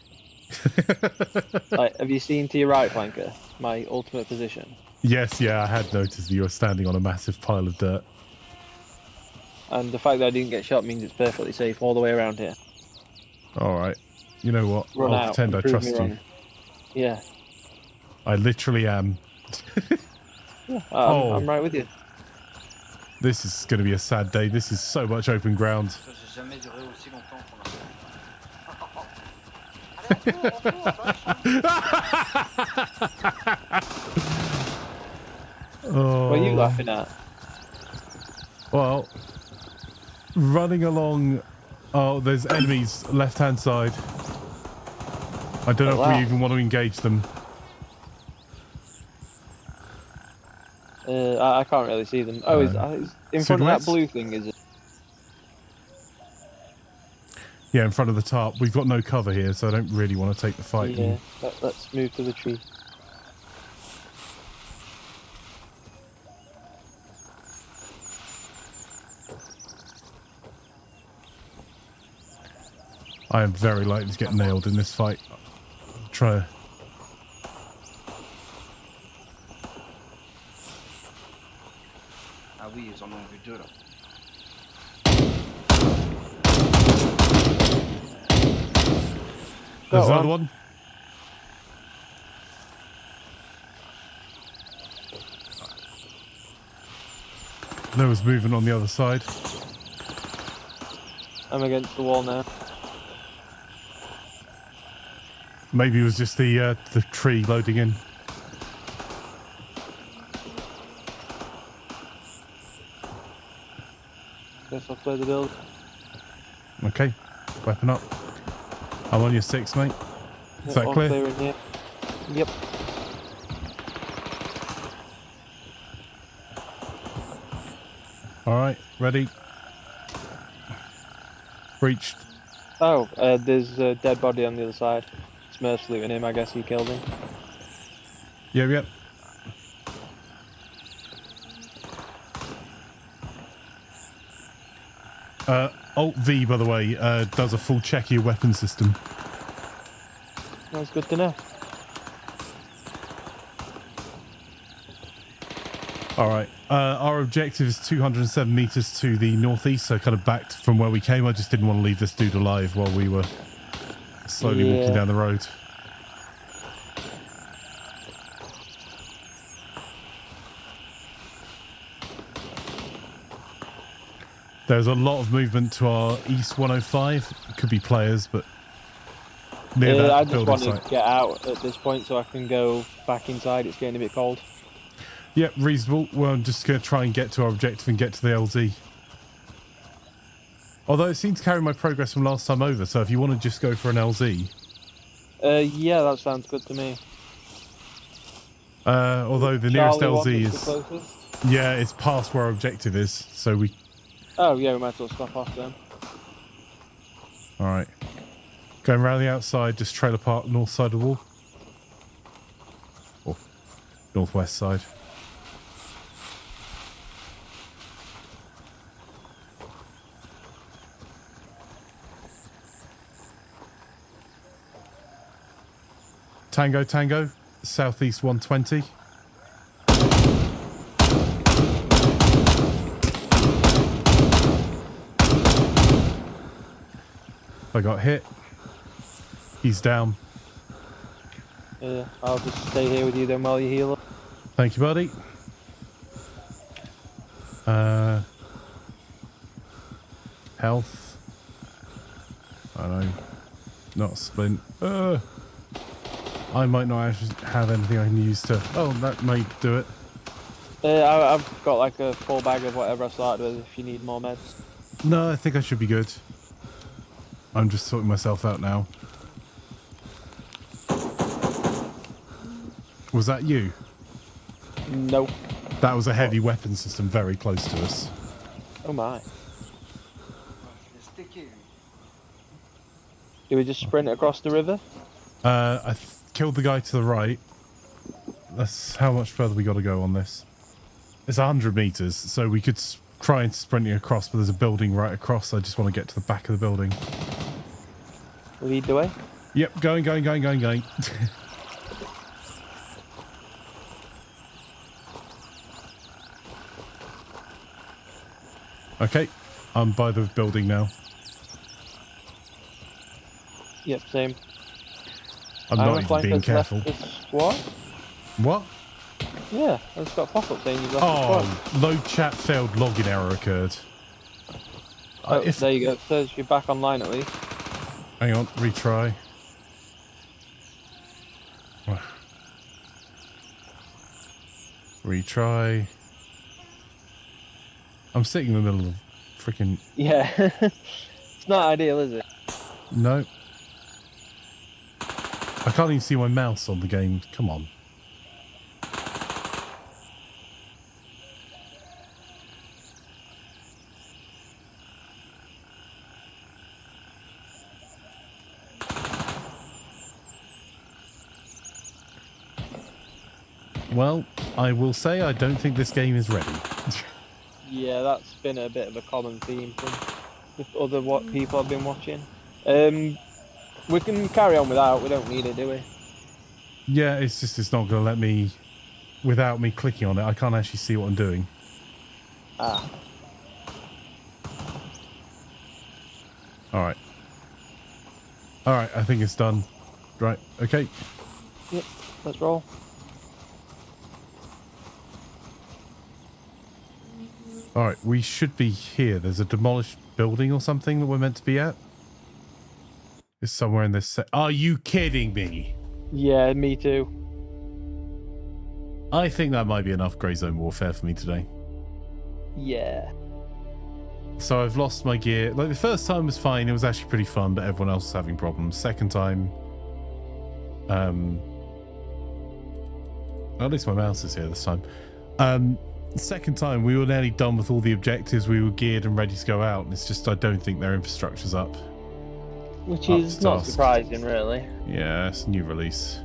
like, have you seen to your right, Flanker? My ultimate position. Yes, yeah, I had noticed that you were standing on a massive pile of dirt. And the fact that I didn't get shot means it's perfectly safe all the way around here. Alright. You know what? Run I'll out pretend I and prove trust me you. wrong. Yeah. I literally am. Yeah, I'm right with you. This is going to be a sad day. This is so much open ground. Oh. What are you laughing at? Well, running along. Oh, there's enemies left-hand side. I don't know if we even want to engage them. I can't really see them. Oh, is in front of that blue thing, is it? Yeah, in front of the tarp. We've got no cover here, so I don't really want to take the fight. Yeah, let's move to the tree. I am very likely to get nailed in this fight. Try. Ah oui, ils en ont vu deux là. There's another one. There was movement on the other side. I'm against the wall now. Maybe it was just the tree loading in. Guess I'll play the build. Okay, weapon up. I'm on your 6, mate. Is that All clear? in here. Yep. Alright, ready. Breached. Oh, there's a dead body on the other side. Smurf's looting him, I guess he killed him. Yep. Alt V, by the way, does a full check of your weapon system. That's good to know. Alright, our objective is 207 meters to the northeast, so kind of back from where we came. I just didn't want to leave this dude alive while we were slowly walking down the road. There's a lot of movement to our east 105. It could be players, but near that I just building want site. to get out at this point so I can go back inside. It's getting a bit cold. Yep, reasonable. Well, I'm just going to try and get to our objective and get to the LZ. Although it seems to carry my progress from last time over, so if you want to just go for an LZ. Yeah, that sounds good to me. Although the nearest Charlie LZ one is... the closest? Yeah, it's past where our objective is, so we... Oh, yeah, we might as well stop off then. Alright. Going around the outside, just trailer park, north side of the wall. Or northwest side. Tango, southeast 120. I got hit. He's down. Yeah, I'll just stay here with you then while you heal up. Thank you, buddy. Health. I don't know. Not a splint. I might not actually have anything I can use to... Oh, that might do it. I've got like a full bag of whatever I started with if you need more meds. No, I think I should be good. I'm just sorting myself out now. Was that you? No. That was a heavy weapon system very close to us. Oh my. Do we just sprint across the river? I killed the guy to the right. That's how much further we got to go on this. It's 100 meters, so we could try and sprint it across, but there's a building right across. I just want to get to the back of the building. Lead the way? Yep, going. Okay, I'm by the building now. Yep, same. I'm not even being careful. What? What? Yeah, I just got a pop-up saying you've left Oh, load chat failed login error occurred. Oh, there you go. It says you're back online at least. Hang on, retry. Retry. I'm sitting in the middle of freaking... Yeah. It's not ideal, is it? No. I can't even see my mouse on the game. Come on. Well, I will say I don't think this game is ready. Yeah, that's been a bit of a common theme from other people I've been watching. We can carry on without. We don't need it, do we? Yeah, it's just it's not going to let me, without me clicking on it, I can't actually see what I'm doing. Ah. Alright. Alright, I think it's done. Right, okay. Yep, let's roll. Alright, we should be here. There's a demolished building or something that we're meant to be at. It's somewhere in this set. Are you kidding me? Yeah, me too. I think that might be enough Grey Zone Warfare for me today. Yeah. So I've lost my gear. Like, the first time was fine. It was actually pretty fun, but everyone else was having problems. Second time... at least my mouse is here this time. Second time, we were nearly done with all the objectives. We were geared and ready to go out. And it's just, I don't think their infrastructure's up. Which is not surprising, really. Yeah, it's a new release.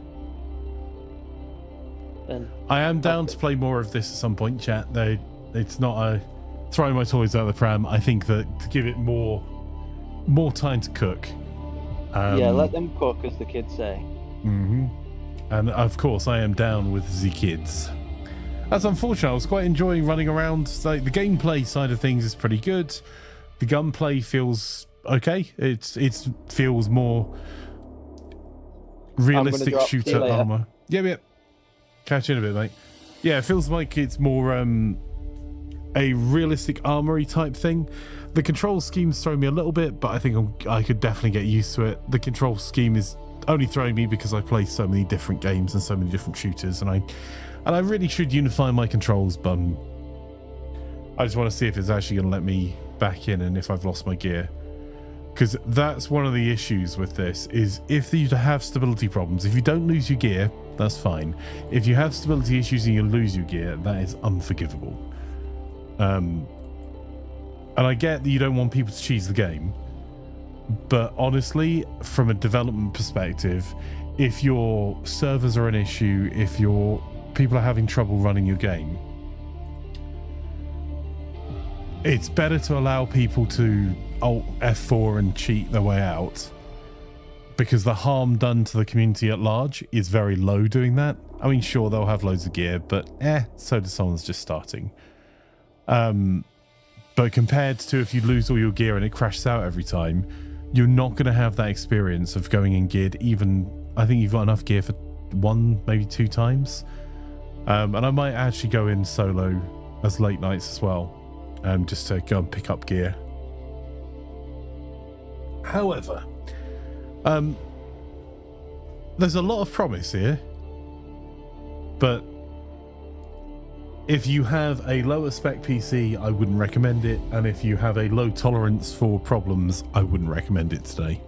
And I am down to play more of this at some point, chat. Though it's not a throwing my toys out of the pram. I think that to give it more time to cook. Yeah, let them cook, as the kids say. Mm-hmm. And of course, I am down with the kids. That's unfortunate. I was quite enjoying running around. Like, the gameplay side of things is pretty good. The gunplay feels okay. It feels more realistic shooter armor. Yep. Catch you in a bit, mate. Yeah, it feels like it's more a realistic armory type thing. The control scheme's throwing me a little bit, but I think I could definitely get used to it. The control scheme is only throwing me because I play so many different games and so many different shooters, and I really should unify my controls, but I just want to see if it's actually going to let me back in and if I've lost my gear. Because that's one of the issues with this, is if you have stability problems, if you don't lose your gear, that's fine. If you have stability issues and you lose your gear, that is unforgivable. And I get that you don't want people to cheese the game, but honestly, from a development perspective, if your servers are an issue, if your people are having trouble running your game, it's better to allow people to Alt F4 and cheat their way out, because the harm done to the community at large is very low doing that. I mean, sure, they'll have loads of gear, but so does someone that's just starting. But compared to if you lose all your gear and it crashes out every time, you're not going to have that experience of going in geared. Even, I think you've got enough gear for 1, maybe 2 times. And I might actually go in solo as late nights as well, just to go and pick up gear. However, there's a lot of promise here, but if you have a lower spec PC, I wouldn't recommend it, and if you have a low tolerance for problems, I wouldn't recommend it today.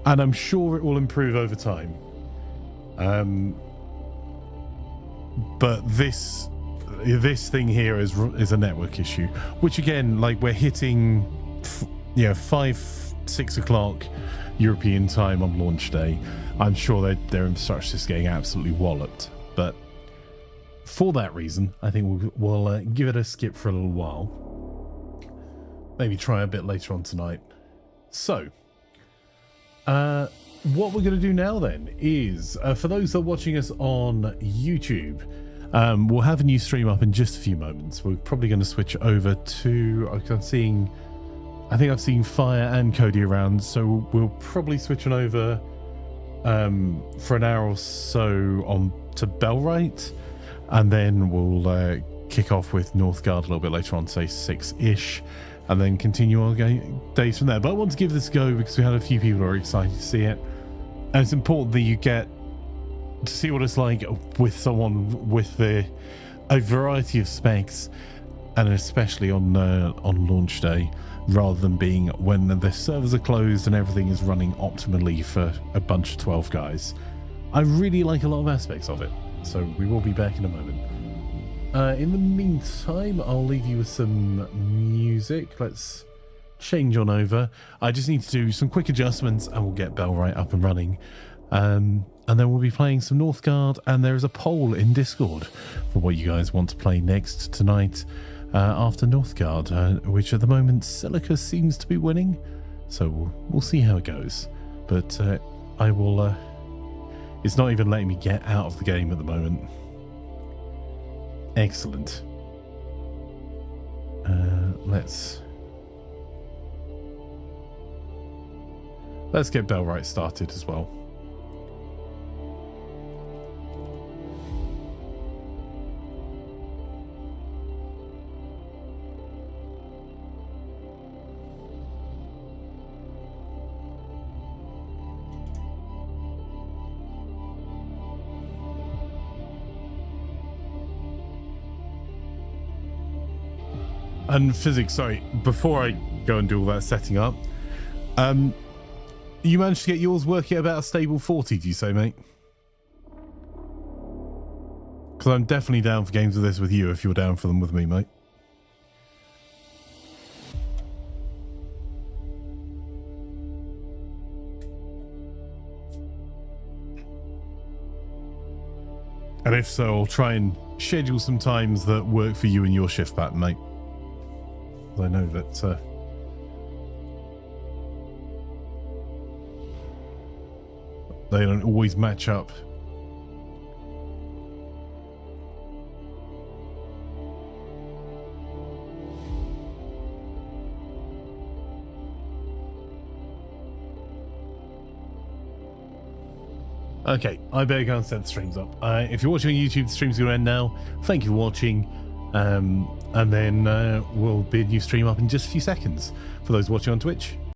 And I'm sure it will improve over time. But this thing here is a network issue, which again, like, we're hitting 5-6 o'clock European time on launch day. I'm sure their infrastructure is getting absolutely walloped, but for that reason, I think we'll give it a skip for a little while. Maybe try a bit later on tonight. So, what we're going to do now then is, for those that are watching us on YouTube, we'll have a new stream up in just a few moments. We're probably going to switch over to, I think I've seen Fire and Cody around, so we'll probably switch on over for an hour or so on to Bellwright, and then we'll kick off with Northgard a little bit later on, say 6-ish, and then continue our days from there. But I want to give this a go because we had a few people who are excited to see it, and it's important that you get to see what it's like with someone with the a variety of specs, and especially on launch day, rather than being when the servers are closed and everything is running optimally for a bunch of 12 guys. I really like a lot of aspects of it, so we will be back in a moment. In the meantime, I'll leave you with some music. Let's change on over. I just need to do some quick adjustments and we'll get Bellwright up and running. And then we'll be playing some Northgard, and there is a poll in Discord for what you guys want to play next tonight after Northgard, which at the moment Silica seems to be winning. So we'll see how it goes. But I will... it's not even letting me get out of the game at the moment. Excellent. Let's get Bellwright started as well. And physics, sorry, before I go and do all that setting up, you managed to get yours working at about a stable 40, do you say, mate? Because I'm definitely down for games of this with you if you're down for them with me, mate. And if so, I'll try and schedule some times that work for you and your shift pattern, mate. I know that they don't always match up. Okay, I better go and set the streams up. If you're watching on YouTube, the stream's going to end now. Thank you for watching. And then we'll be a new stream up in just a few seconds for those watching on Twitch.